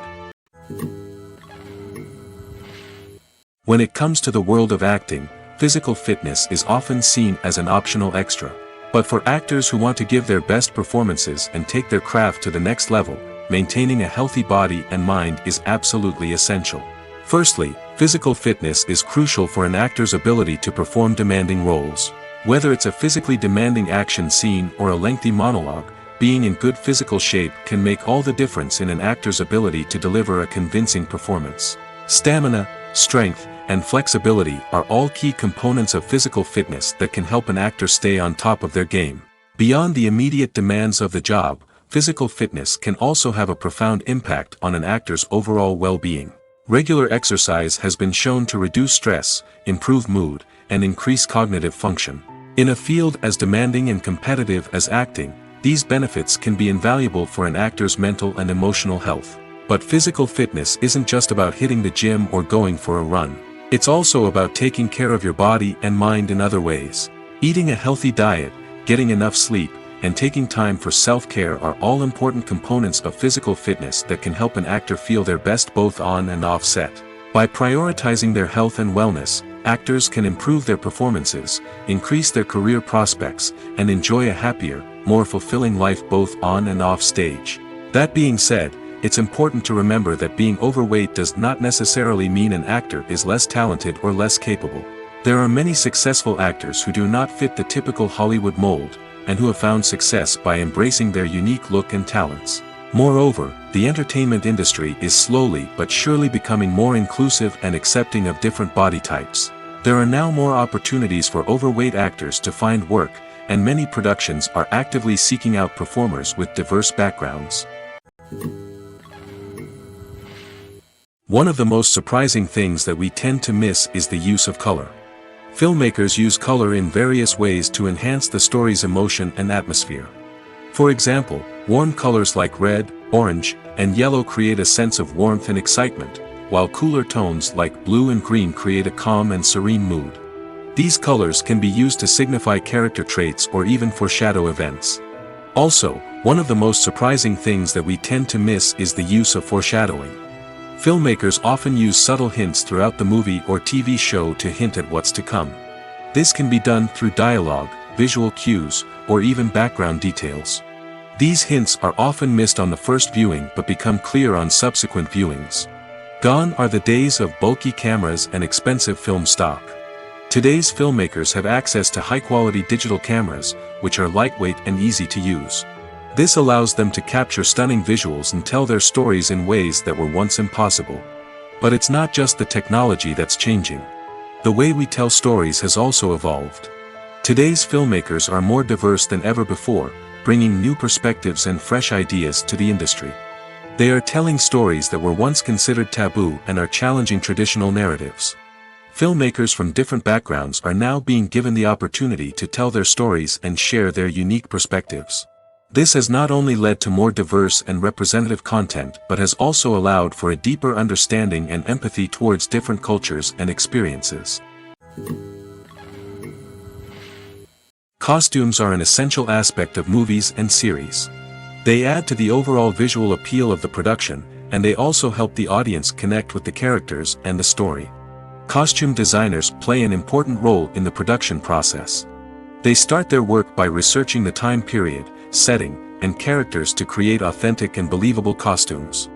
Speaker 1: When it comes to the world of acting, physical fitness is often seen as an optional extra. But for actors who want to give their best performances and take their craft to the next level, maintaining a healthy body and mind is absolutely essential. Firstly, physical fitness is crucial for an actor's ability to perform demanding roles. Whether it's a physically demanding action scene or a lengthy monologue, being in good physical shape can make all the difference in an actor's ability to deliver a convincing performance. Stamina, strength, and flexibility are all key components of physical fitness that can help an actor stay on top of their game. Beyond the immediate demands of the job, physical fitness can also have a profound impact on an actor's overall well-being. Regular exercise has been shown to reduce stress, improve mood, and increase cognitive function. In a field as demanding and competitive as acting, these benefits can be invaluable for an actor's mental and emotional health. But physical fitness isn't just about hitting the gym or going for a run. It's also about taking care of your body and mind in other ways. Eating a healthy diet, getting enough sleep, and taking time for self-care are all important components of physical fitness that can help an actor feel their best both on and off set. By prioritizing their health and wellness, actors can improve their performances, increase their career prospects, and enjoy a happier, more fulfilling life both on and off stage. That being said, it's important to remember that being overweight does not necessarily mean an actor is less talented or less capable. There are many successful actors who do not fit the typical Hollywood mold, and who have found success by embracing their unique look and talents. Moreover, the entertainment industry is slowly but surely becoming more inclusive and accepting of different body types. There are now more opportunities for overweight actors to find work, and many productions are actively seeking out performers with diverse backgrounds. One of the most surprising things that we tend to miss is the use of color. Filmmakers use color in various ways to enhance the story's emotion and atmosphere. For example, warm colors like red, orange, and yellow create a sense of warmth and excitement, while cooler tones like blue and green create a calm and serene mood. These colors can be used to signify character traits or even foreshadow events. Also, one of the most surprising things that we tend to miss is the use of foreshadowing. Filmmakers often use subtle hints throughout the movie or TV show to hint at what's to come. This can be done through dialogue, visual cues, or even background details. These hints are often missed on the first viewing but become clear on subsequent viewings. Gone are the days of bulky cameras and expensive film stock. Today's filmmakers have access to high-quality digital cameras, which are lightweight and easy to use. This allows them to capture stunning visuals and tell their stories in ways that were once impossible. But it's not just the technology that's changing. The way we tell stories has also evolved. Today's filmmakers are more diverse than ever before, bringing new perspectives and fresh ideas to the industry. They are telling stories that were once considered taboo and are challenging traditional narratives. Filmmakers from different backgrounds are now being given the opportunity to tell their stories and share their unique perspectives. This has not only led to more diverse and representative content but has also allowed for a deeper understanding and empathy towards different cultures and experiences. Costumes are an essential aspect of movies and series. They add to the overall visual appeal of the production, and they also help the audience connect with the characters and the story. Costume designers play an important role in the production process. They start their work by researching the time period, setting, and characters to create authentic and believable costumes.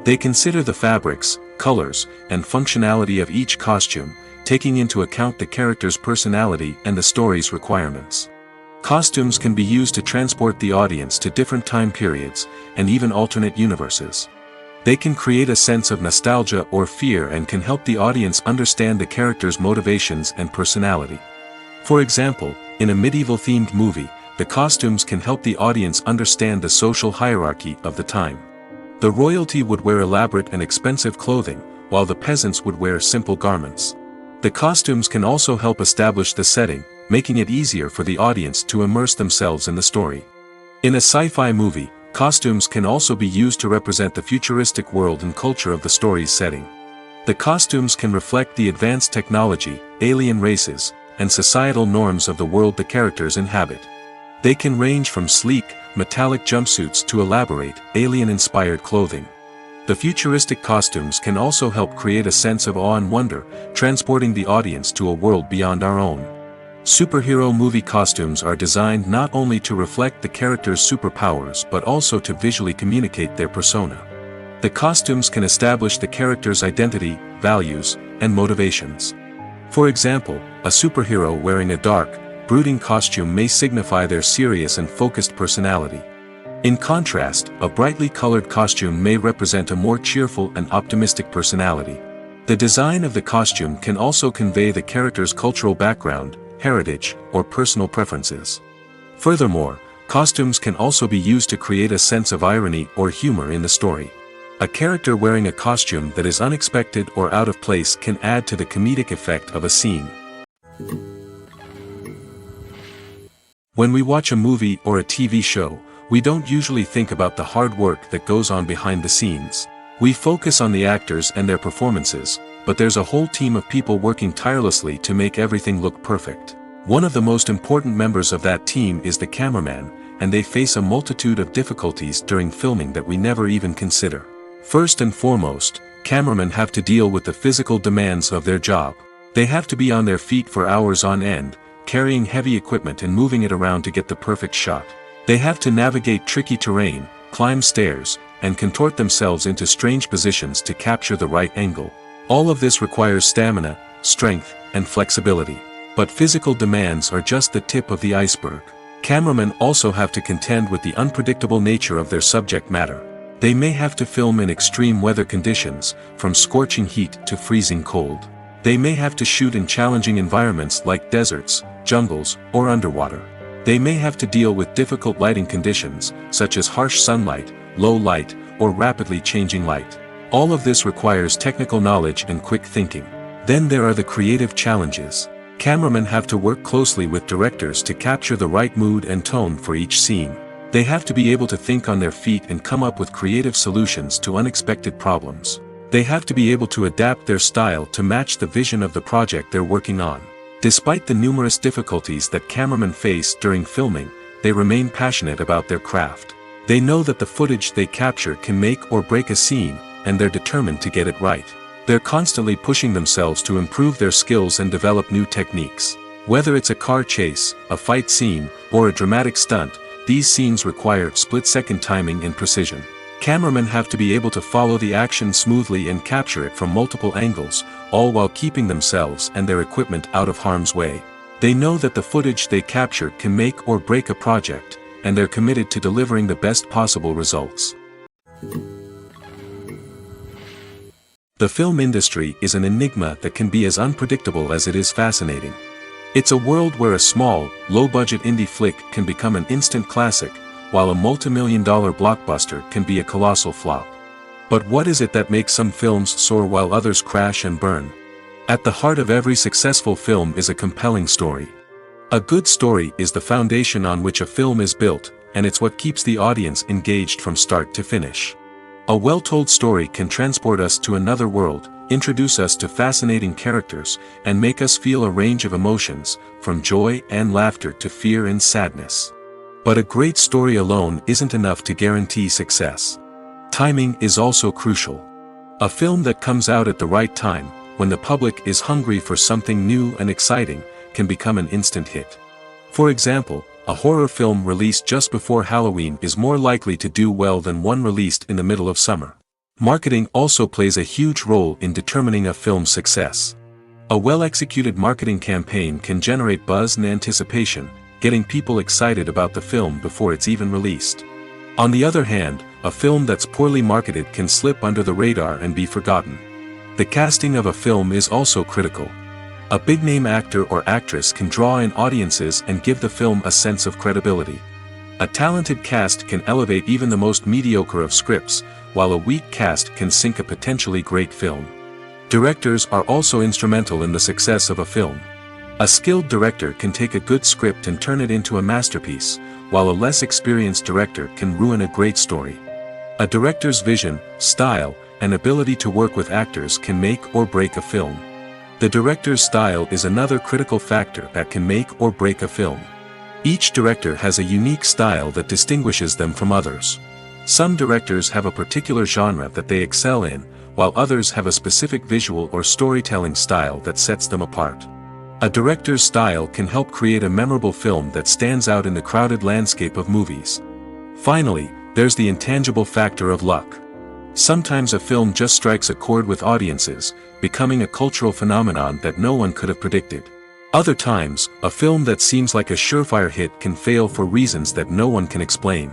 Speaker 1: They consider the fabrics, colors, and functionality of each costume, taking into account the character's personality and the story's requirements. Costumes can be used to transport the audience to different time periods, and even alternate universes. They can create a sense of nostalgia or fear and can help the audience understand the character's motivations and personality. For example, in a medieval-themed movie, the costumes can help the audience understand the social hierarchy of the time. The royalty would wear elaborate and expensive clothing, while the peasants would wear simple garments. The costumes can also help establish the setting, making it easier for the audience to immerse themselves in the story. In a sci-fi movie, costumes can also be used to represent the futuristic world and culture of the story's setting. The costumes can reflect the advanced technology, alien races, and societal norms of the world the characters inhabit. They can range from sleek, metallic jumpsuits to elaborate, alien-inspired clothing. The futuristic costumes can also help create a sense of awe and wonder, transporting the audience to a world beyond our own. Superhero movie costumes are designed not only to reflect the character's superpowers but also to visually communicate their persona. The costumes can establish the character's identity, values, and motivations. For example, a superhero wearing a dark, brooding costume may signify their serious and focused personality. In contrast, a brightly colored costume may represent a more cheerful and optimistic personality. The design of the costume can also convey the character's cultural background, heritage, or personal preferences. Furthermore, costumes can also be used to create a sense of irony or humor in the story. A character wearing a costume that is unexpected or out of place can add to the comedic effect of a scene. When we watch a movie or a TV show, we don't usually think about the hard work that goes on behind the scenes. We focus on the actors and their performances, but there's a whole team of people working tirelessly to make everything look perfect. One of the most important members of that team is the cameraman, and they face a multitude of difficulties during filming that we never even consider. First and foremost, cameramen have to deal with the physical demands of their job. They have to be on their feet for hours on end, carrying heavy equipment and moving it around to get the perfect shot. They have to navigate tricky terrain, climb stairs, and contort themselves into strange positions to capture the right angle. All of this requires stamina, strength, and flexibility. But physical demands are just the tip of the iceberg. Cameramen also have to contend with the unpredictable nature of their subject matter. They may have to film in extreme weather conditions, from scorching heat to freezing cold. They may have to shoot in challenging environments like deserts, jungles, or underwater. They may have to deal with difficult lighting conditions, such as harsh sunlight, low light, or rapidly changing light. All of this requires technical knowledge and quick thinking. Then there are the creative challenges. Cameramen have to work closely with directors to capture the right mood and tone for each scene. They have to be able to think on their feet and come up with creative solutions to unexpected problems. They have to be able to adapt their style to match the vision of the project they're working on. Despite the numerous difficulties that cameramen face during filming, they remain passionate about their craft. They know that the footage they capture can make or break a scene, and they're determined to get it right. They're constantly pushing themselves to improve their skills and develop new techniques. Whether it's a car chase, a fight scene, or a dramatic stunt, these scenes require split-second timing and precision. Cameramen have to be able to follow the action smoothly and capture it from multiple angles, all while keeping themselves and their equipment out of harm's way. They know that the footage they capture can make or break a project, and they're committed to delivering the best possible results. The film industry is an enigma that can be as unpredictable as it is fascinating. It's a world where a small, low-budget indie flick can become an instant classic, while a multi-million-dollar blockbuster can be a colossal flop. But what is it that makes some films soar while others crash and burn? At the heart of every successful film is a compelling story. A good story is the foundation on which a film is built, and it's what keeps the audience engaged from start to finish. A well-told story can transport us to another world, introduce us to fascinating characters, and make us feel a range of emotions, from joy and laughter to fear and sadness. But a great story alone isn't enough to guarantee success. Timing is also crucial. A film that comes out at the right time, when the public is hungry for something new and exciting, can become an instant hit. For example, a horror film released just before Halloween is more likely to do well than one released in the middle of summer. Marketing also plays a huge role in determining a film's success. A well-executed marketing campaign can generate buzz and anticipation, getting people excited about the film before it's even released. On the other hand, a film that's poorly marketed can slip under the radar and be forgotten. The casting of a film is also critical. A big-name actor or actress can draw in audiences and give the film a sense of credibility. A talented cast can elevate even the most mediocre of scripts, while a weak cast can sink a potentially great film. Directors are also instrumental in the success of a film. A skilled director can take a good script and turn it into a masterpiece, while a less experienced director can ruin a great story. A director's vision, style, and ability to work with actors can make or break a film. The director's style is another critical factor that can make or break a film. Each director has a unique style that distinguishes them from others. Some directors have a particular genre that they excel in, while others have a specific visual or storytelling style that sets them apart. A director's style can help create a memorable film that stands out in the crowded landscape of movies. Finally, there's the intangible factor of luck. Sometimes a film just strikes a chord with audiences, becoming a cultural phenomenon that no one could have predicted. Other times, a film that seems like a surefire hit can fail for reasons that no one can explain.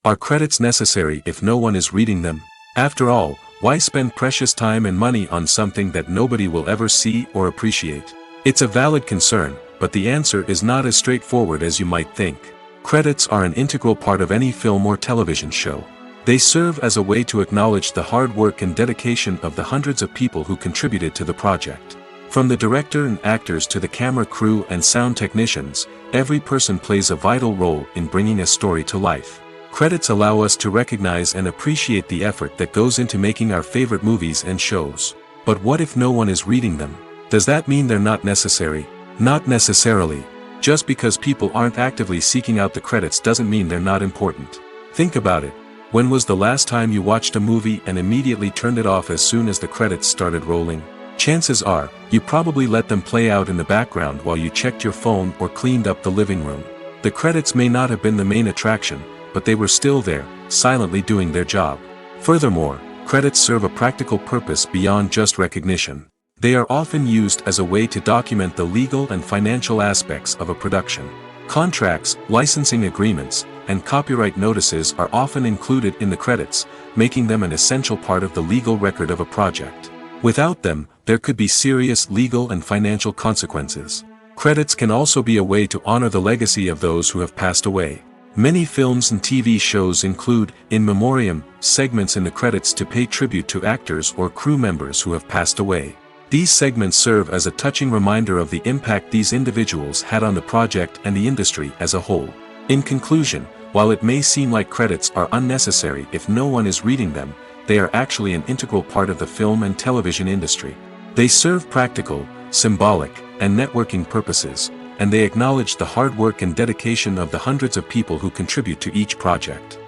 Speaker 1: Are credits necessary if no one is reading them? After all, why spend precious time and money on something that nobody will ever see or appreciate? It's a valid concern, but the answer is not as straightforward as you might think. Credits are an integral part of any film or television show. They serve as a way to acknowledge the hard work and dedication of the hundreds of people who contributed to the project. From the director and actors to the camera crew and sound technicians, every person plays a vital role in bringing a story to life. Credits allow us to recognize and appreciate the effort that goes into making our favorite movies and shows. But what if no one is reading them? Does that mean they're not necessary? Not necessarily. Just because people aren't actively seeking out the credits doesn't mean they're not important. Think about it. When was the last time you watched a movie and immediately turned it off as soon as the credits started rolling? Chances are, you probably let them play out in the background while you checked your phone or cleaned up the living room. The credits may not have been the main attraction, but they were still there, silently doing their job. Furthermore, credits serve a practical purpose beyond just recognition. They are often used as a way to document the legal and financial aspects of a production. Contracts, licensing agreements, and copyright notices are often included in the credits, making them an essential part of the legal record of a project. Without them, there could be serious legal and financial consequences. Credits can also be a way to honor the legacy of those who have passed away. Many films and TV shows include, in memoriam, segments in the credits to pay tribute to actors or crew members who have passed away. These segments serve as a touching reminder of the impact these individuals had on the project and the industry as a whole. In conclusion, while it may seem like credits are unnecessary if no one is reading them, they are actually an integral part of the film and television industry. They serve practical, symbolic, and networking purposes, and they acknowledge the hard work and dedication of the hundreds of people who contribute to each project.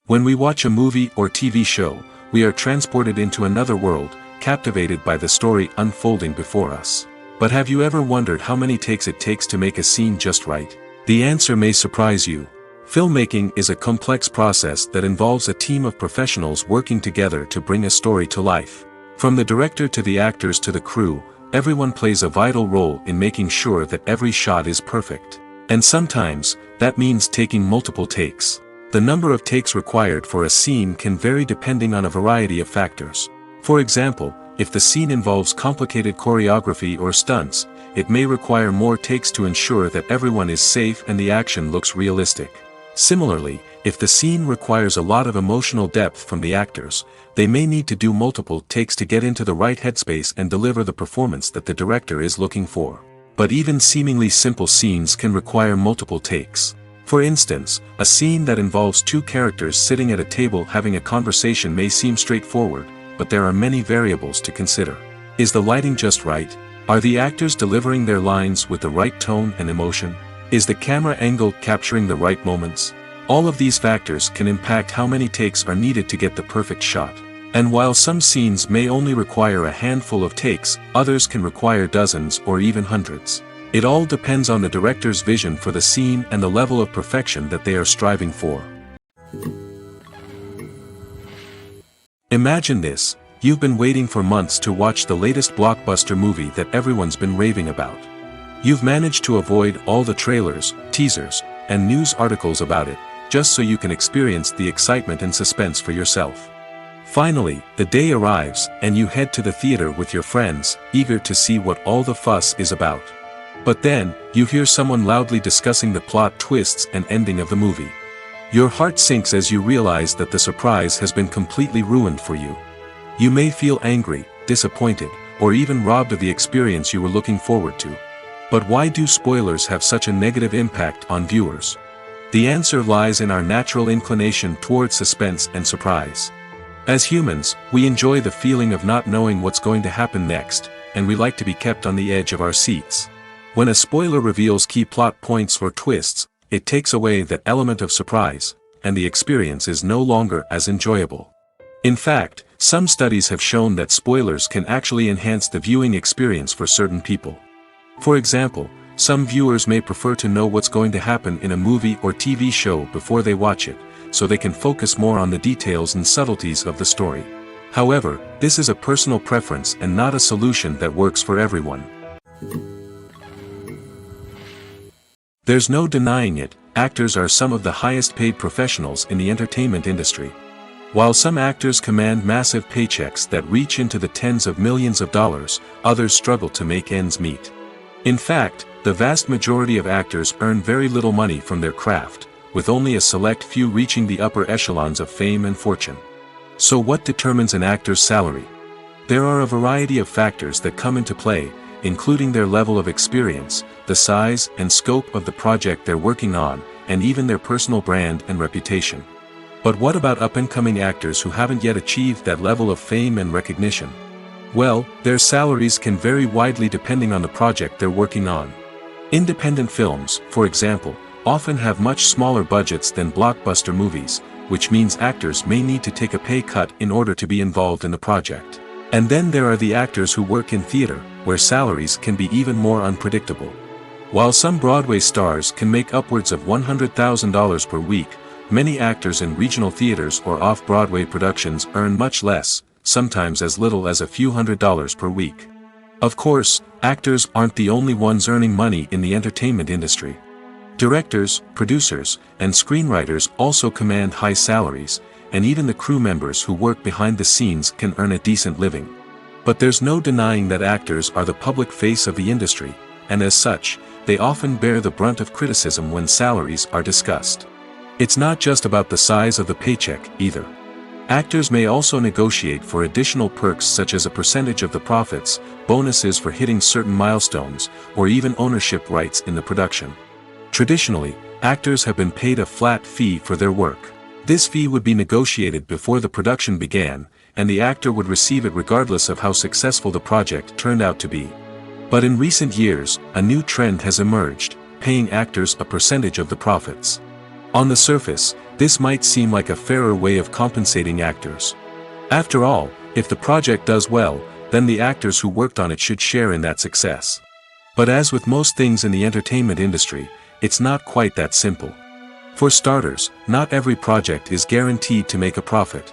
Speaker 1: When we watch a movie or TV show, we are transported into another world, captivated by the story unfolding before us. But have you ever wondered how many takes it takes to make a scene just right? The answer may surprise you. Filmmaking is a complex process that involves a team of professionals working together to bring a story to life. From the director to the actors to the crew, everyone plays a vital role in making sure that every shot is perfect. And sometimes, that means taking multiple takes. The number of takes required for a scene can vary depending on a variety of factors. For example, if the scene involves complicated choreography or stunts, it may require more takes to ensure that everyone is safe and the action looks realistic. Similarly, if the scene requires a lot of emotional depth from the actors, they may need to do multiple takes to get into the right headspace and deliver the performance that the director is looking for. But even seemingly simple scenes can require multiple takes. For instance, a scene that involves two characters sitting at a table having a conversation may seem straightforward, but there are many variables to consider. Is the lighting just right? Are the actors delivering their lines with the right tone and emotion? Is the camera angle capturing the right moments? All of these factors can impact how many takes are needed to get the perfect shot. And while some scenes may only require a handful of takes, others can require dozens or even hundreds. It all depends on the director's vision for the scene and the level of perfection that they are striving for. Imagine this, you've been waiting for months to watch the latest blockbuster movie that everyone's been raving about. You've managed to avoid all the trailers, teasers, and news articles about it, just so you can experience the excitement and suspense for yourself. Finally, the day arrives, and you head to the theater with your friends, eager to see what all the fuss is about. But then, you hear someone loudly discussing the plot twists and ending of the movie. Your heart sinks as you realize that the surprise has been completely ruined for you. You may feel angry, disappointed, or even robbed of the experience you were looking forward to. But why do spoilers have such a negative impact on viewers? The answer lies in our natural inclination toward suspense and surprise. As humans, we enjoy the feeling of not knowing what's going to happen next, and we like to be kept on the edge of our seats. When a spoiler reveals key plot points or twists, it takes away that element of surprise, and the experience is no longer as enjoyable. In fact, some studies have shown that spoilers can actually enhance the viewing experience for certain people. For example, some viewers may prefer to know what's going to happen in a movie or TV show before they watch it, so they can focus more on the details and subtleties of the story. However, this is a personal preference and not a solution that works for everyone. There's no denying it, actors are some of the highest paid professionals in the entertainment industry. While some actors command massive paychecks that reach into the tens of millions of dollars, others struggle to make ends meet. In fact, the vast majority of actors earn very little money from their craft, with only a select few reaching the upper echelons of fame and fortune. So what determines an actor's salary? There are a variety of factors that come into play, including their level of experience, the size and scope of the project they're working on, and even their personal brand and reputation. But what about up-and-coming actors who haven't yet achieved that level of fame and recognition? Well, their salaries can vary widely depending on the project they're working on. Independent films, for example, often have much smaller budgets than blockbuster movies, which means actors may need to take a pay cut in order to be involved in the project. And then there are the actors who work in theater, where salaries can be even more unpredictable. While some Broadway stars can make upwards of $100,000 per week, many actors in regional theaters or off-Broadway productions earn much less, sometimes as little as a few $100s per week. Of course, actors aren't the only ones earning money in the entertainment industry. Directors, producers, and screenwriters also command high salaries, and even the crew members who work behind the scenes can earn a decent living. But there's no denying that actors are the public face of the industry, and as such, they often bear the brunt of criticism when salaries are discussed. It's not just about the size of the paycheck, either. Actors may also negotiate for additional perks such as a percentage of the profits, bonuses for hitting certain milestones, or even ownership rights in the production. Traditionally, actors have been paid a flat fee for their work. This fee would be negotiated before the production began, and the actor would receive it regardless of how successful the project turned out to be. But in recent years, a new trend has emerged, paying actors a percentage of the profits. On the surface, this might seem like a fairer way of compensating actors. After all, if the project does well, then the actors who worked on it should share in that success. But as with most things in the entertainment industry, it's not quite that simple. For starters, not every project is guaranteed to make a profit.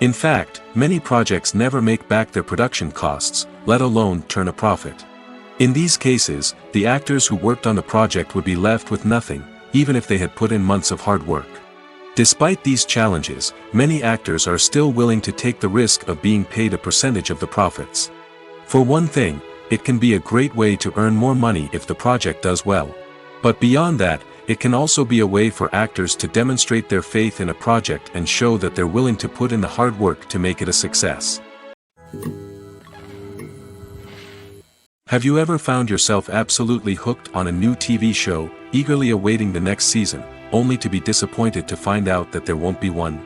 Speaker 1: In fact, many projects never make back their production costs, let alone turn a profit. In these cases, the actors who worked on the project would be left with nothing, even if they had put in months of hard work. Despite these challenges, many actors are still willing to take the risk of being paid a percentage of the profits. For one thing, it can be a great way to earn more money if the project does well. But beyond that, it can also be a way for actors to demonstrate their faith in a project and show that they're willing to put in the hard work to make it a success. Have you ever found yourself absolutely hooked on a new TV show, eagerly awaiting the next season, only to be disappointed to find out that there won't be one?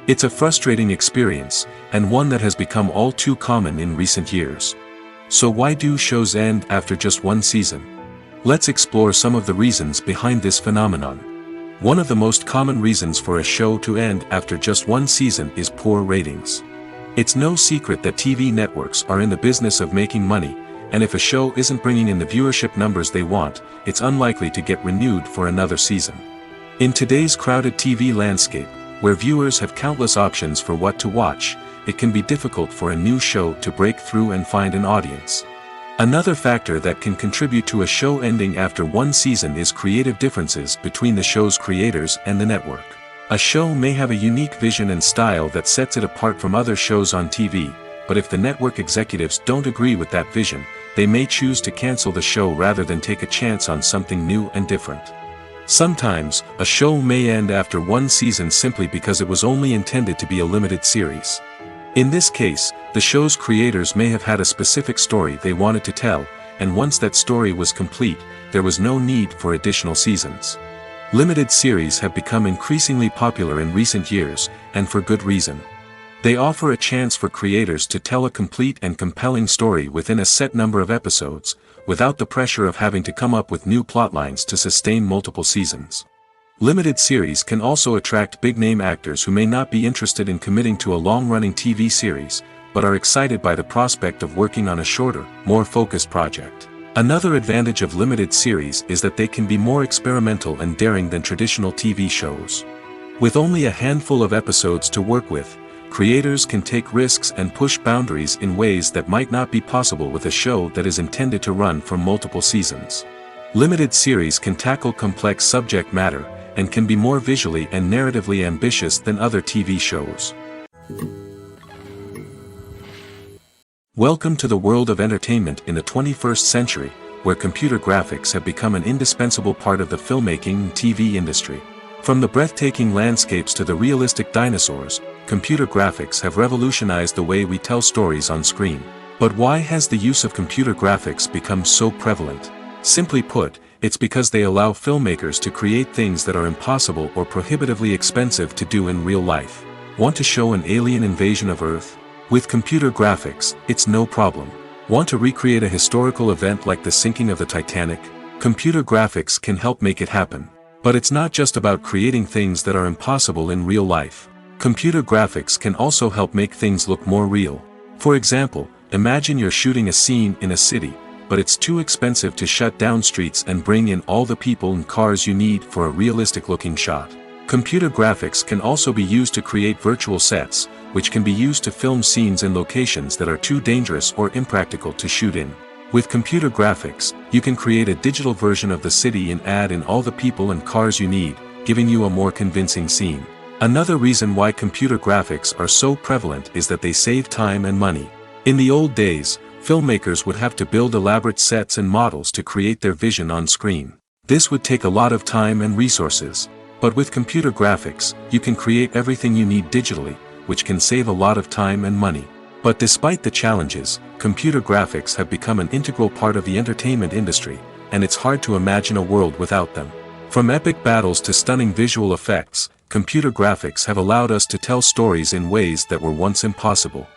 Speaker 1: It's a frustrating experience, and one that has become all too common in recent years. So why do shows end after just one season? Let's explore some of the reasons behind this phenomenon. One of the most common reasons for a show to end after just one season is poor ratings. It's no secret that TV networks are in the business of making money, and if a show isn't bringing in the viewership numbers they want, it's unlikely to get renewed for another season. In today's crowded TV landscape, where viewers have countless options for what to watch, it can be difficult for a new show to break through and find an audience. Another factor that can contribute to a show ending after one season is creative differences between the show's creators and the network. A show may have a unique vision and style that sets it apart from other shows on TV, but if the network executives don't agree with that vision, they may choose to cancel the show rather than take a chance on something new and different. Sometimes, a show may end after one season simply because it was only intended to be a limited series. In this case, the show's creators may have had a specific story they wanted to tell, and once that story was complete, there was no need for additional seasons. Limited series have become increasingly popular in recent years, and for good reason. They offer a chance for creators to tell a complete and compelling story within a set number of episodes, without the pressure of having to come up with new plotlines to sustain multiple seasons. Limited series can also attract big-name actors who may not be interested in committing to a long-running TV series, but are excited by the prospect of working on a shorter, more focused project. Another advantage of limited series is that they can be more experimental and daring than traditional TV shows. With only a handful of episodes to work with, creators can take risks and push boundaries in ways that might not be possible with a show that is intended to run for multiple seasons. Limited series can tackle complex subject matter, and can be more visually and narratively ambitious than other TV shows. Welcome to the world of entertainment in the 21st century, where computer graphics have become an indispensable part of the filmmaking and TV industry. From the breathtaking landscapes to the realistic dinosaurs, computer graphics have revolutionized the way we tell stories on screen. But why has the use of computer graphics become so prevalent? Simply put, it's because they allow filmmakers to create things that are impossible or prohibitively expensive to do in real life. Want to show an alien invasion of Earth? With computer graphics, it's no problem. Want to recreate a historical event like the sinking of the Titanic? Computer graphics can help make it happen. But it's not just about creating things that are impossible in real life. Computer graphics can also help make things look more real. For example, imagine you're shooting a scene in a city, but it's too expensive to shut down streets and bring in all the people and cars you need for a realistic-looking shot. Computer graphics can also be used to create virtual sets, which can be used to film scenes in locations that are too dangerous or impractical to shoot in. With computer graphics, you can create a digital version of the city and add in all the people and cars you need, giving you a more convincing scene. Another reason why computer graphics are so prevalent is that they save time and money. In the old days, filmmakers would have to build elaborate sets and models to create their vision on screen. This would take a lot of time and resources. But with computer graphics, you can create everything you need digitally, which can save a lot of time and money. But despite the challenges, computer graphics have become an integral part of the entertainment industry, and it's hard to imagine a world without them. From epic battles to stunning visual effects, computer graphics have allowed us to tell stories in ways that were once impossible.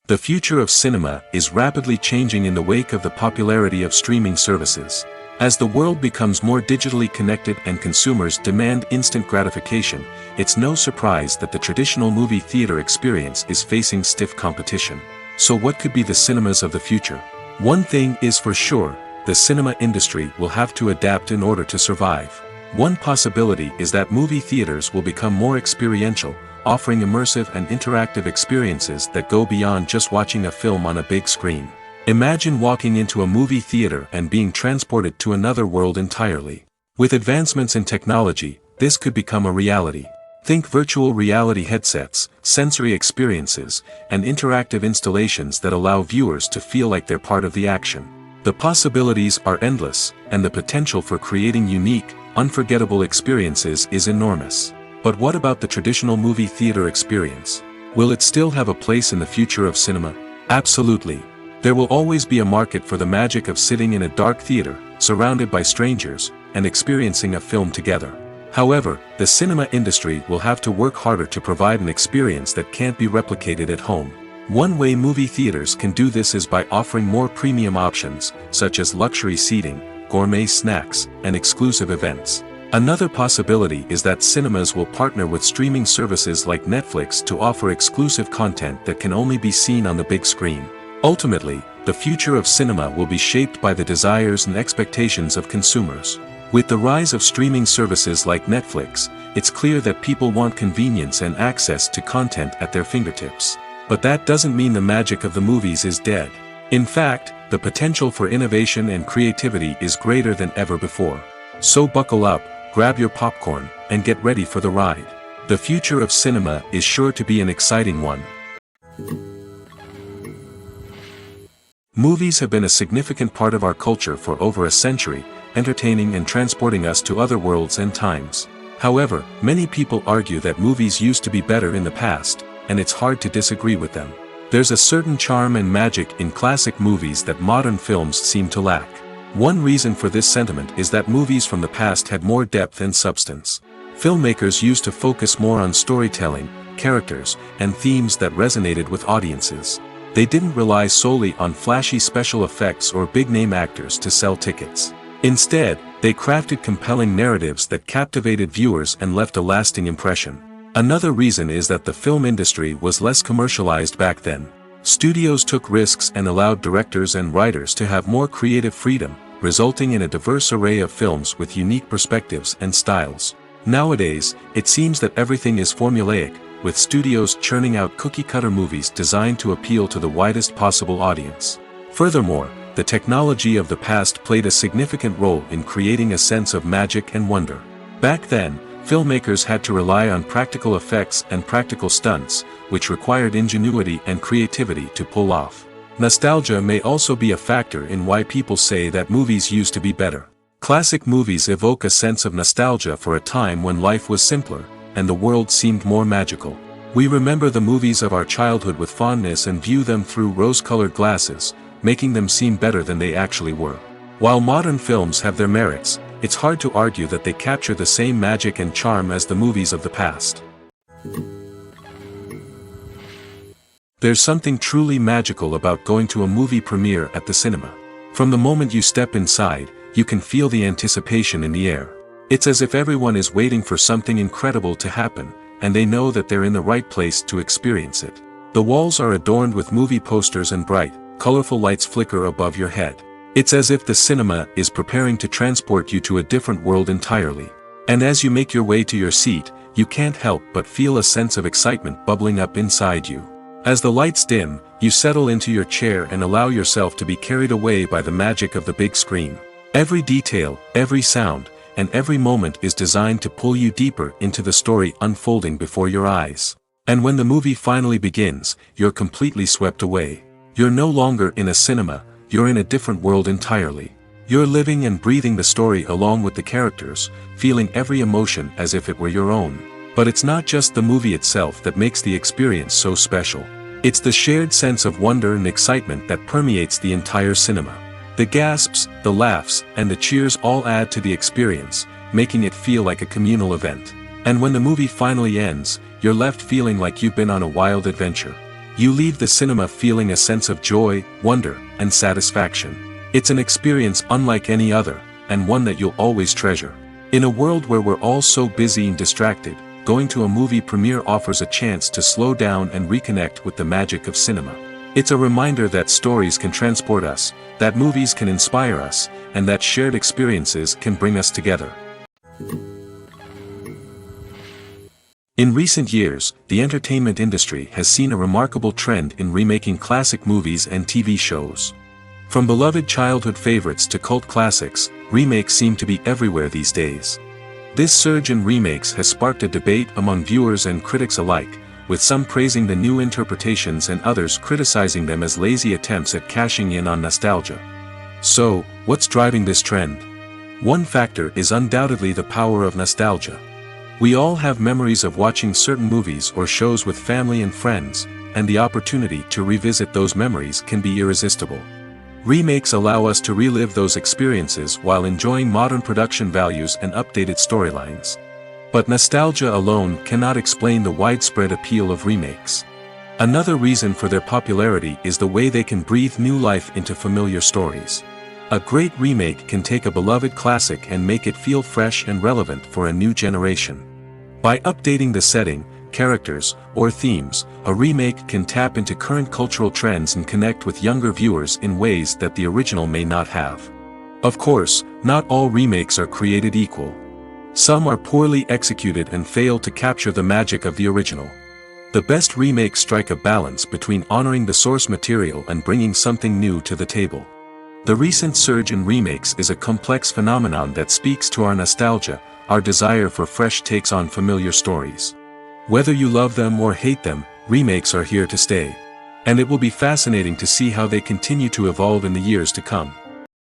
Speaker 1: The future of cinema is rapidly changing in the wake of the popularity of streaming services. As the world becomes more digitally connected and consumers demand instant gratification, it's no surprise that the traditional movie theater experience is facing stiff competition. So what could be the cinemas of the future? One thing is for sure, the cinema industry will have to adapt in order to survive. One possibility is that movie theaters will become more experiential, offering immersive and interactive experiences that go beyond just watching a film on a big screen. Imagine walking into a movie theater and being transported to another world entirely. With advancements in technology, this could become a reality. Think virtual reality headsets, sensory experiences, and interactive installations that allow viewers to feel like they're part of the action. The possibilities are endless, and the potential for creating unique, unforgettable experiences is enormous. But what about the traditional movie theater experience? Will it still have a place in the future of cinema? Absolutely. There will always be a market for the magic of sitting in a dark theater, surrounded by strangers, and experiencing a film together. However, the cinema industry will have to work harder to provide an experience that can't be replicated at home. One way movie theaters can do this is by offering more premium options, such as luxury seating, gourmet snacks, and exclusive events. Another possibility is that cinemas will partner with streaming services like Netflix to offer exclusive content that can only be seen on the big screen. Ultimately, the future of cinema will be shaped by the desires and expectations of consumers. With the rise of streaming services like Netflix, it's clear that people want convenience and access to content at their fingertips. But that doesn't mean the magic of the movies is dead. In fact, the potential for innovation and creativity is greater than ever before. So buckle up, grab your popcorn, and get ready for the ride. The future of cinema is sure to be an exciting one. Movies have been a significant part of our culture for over a century, entertaining and transporting us to other worlds and times. However, many people argue that movies used to be better in the past, and it's hard to disagree with them. There's a certain charm and magic in classic movies that modern films seem to lack. One reason for this sentiment is that movies from the past had more depth and substance. Filmmakers used to focus more on storytelling, characters, and themes that resonated with audiences. They didn't rely solely on flashy special effects or big-name actors to sell tickets. Instead, they crafted compelling narratives that captivated viewers and left a lasting impression. Another reason is that the film industry was less commercialized back then. Studios took risks and allowed directors and writers to have more creative freedom, resulting in a diverse array of films with unique perspectives and styles. Nowadays, it seems that everything is formulaic, with studios churning out cookie-cutter movies designed to appeal to the widest possible audience. Furthermore, the technology of the past played a significant role in creating a sense of magic and wonder. Back then, filmmakers had to rely on practical effects and practical stunts, which required ingenuity and creativity to pull off. Nostalgia may also be a factor in why people say that movies used to be better. Classic movies evoke a sense of nostalgia for a time when life was simpler, and the world seemed more magical. We remember the movies of our childhood with fondness and view them through rose-colored glasses, making them seem better than they actually were. While modern films have their merits, it's hard to argue that they capture the same magic and charm as the movies of the past. There's something truly magical about going to a movie premiere at the cinema. From the moment you step inside, you can feel the anticipation in the air. It's as if everyone is waiting for something incredible to happen, and they know that they're in the right place to experience it. The walls are adorned with movie posters and bright, colorful lights flicker above your head. It's as if the cinema is preparing to transport you to a different world entirely. And as you make your way to your seat, you can't help but feel a sense of excitement bubbling up inside you. As the lights dim, you settle into your chair and allow yourself to be carried away by the magic of the big screen. Every detail, every sound, and every moment is designed to pull you deeper into the story unfolding before your eyes. And when the movie finally begins, you're completely swept away. You're no longer in a cinema, you're in a different world entirely. You're living and breathing the story along with the characters, feeling every emotion as if it were your own. But it's not just the movie itself that makes the experience so special. It's the shared sense of wonder and excitement that permeates the entire cinema. The gasps, the laughs, and the cheers all add to the experience, making it feel like a communal event. And when the movie finally ends, you're left feeling like you've been on a wild adventure. You leave the cinema feeling a sense of joy, wonder, and satisfaction. It's an experience unlike any other, and one that you'll always treasure. In a world where we're all so busy and distracted, going to a movie premiere offers a chance to slow down and reconnect with the magic of cinema. It's a reminder that stories can transport us, that movies can inspire us, and that shared experiences can bring us together. In recent years, the entertainment industry has seen a remarkable trend in remaking classic movies and TV shows. From beloved childhood favorites to cult classics, remakes seem to be everywhere these days. This surge in remakes has sparked a debate among viewers and critics alike, with some praising the new interpretations and others criticizing them as lazy attempts at cashing in on nostalgia. So, what's driving this trend? One factor is undoubtedly the power of nostalgia. We all have memories of watching certain movies or shows with family and friends, and the opportunity to revisit those memories can be irresistible. Remakes allow us to relive those experiences while enjoying modern production values and updated storylines. But nostalgia alone cannot explain the widespread appeal of remakes. Another reason for their popularity is the way they can breathe new life into familiar stories. A great remake can take a beloved classic and make it feel fresh and relevant for a new generation. By updating the setting, characters, or themes, a remake can tap into current cultural trends and connect with younger viewers in ways that the original may not have. Of course, not all remakes are created equal. Some are poorly executed and fail to capture the magic of the original. The best remakes strike a balance between honoring the source material and bringing something new to the table. The recent surge in remakes is a complex phenomenon that speaks to our nostalgia, our desire for fresh takes on familiar stories. Whether you love them or hate them, remakes are here to stay. And it will be fascinating to see how they continue to evolve in the years to come.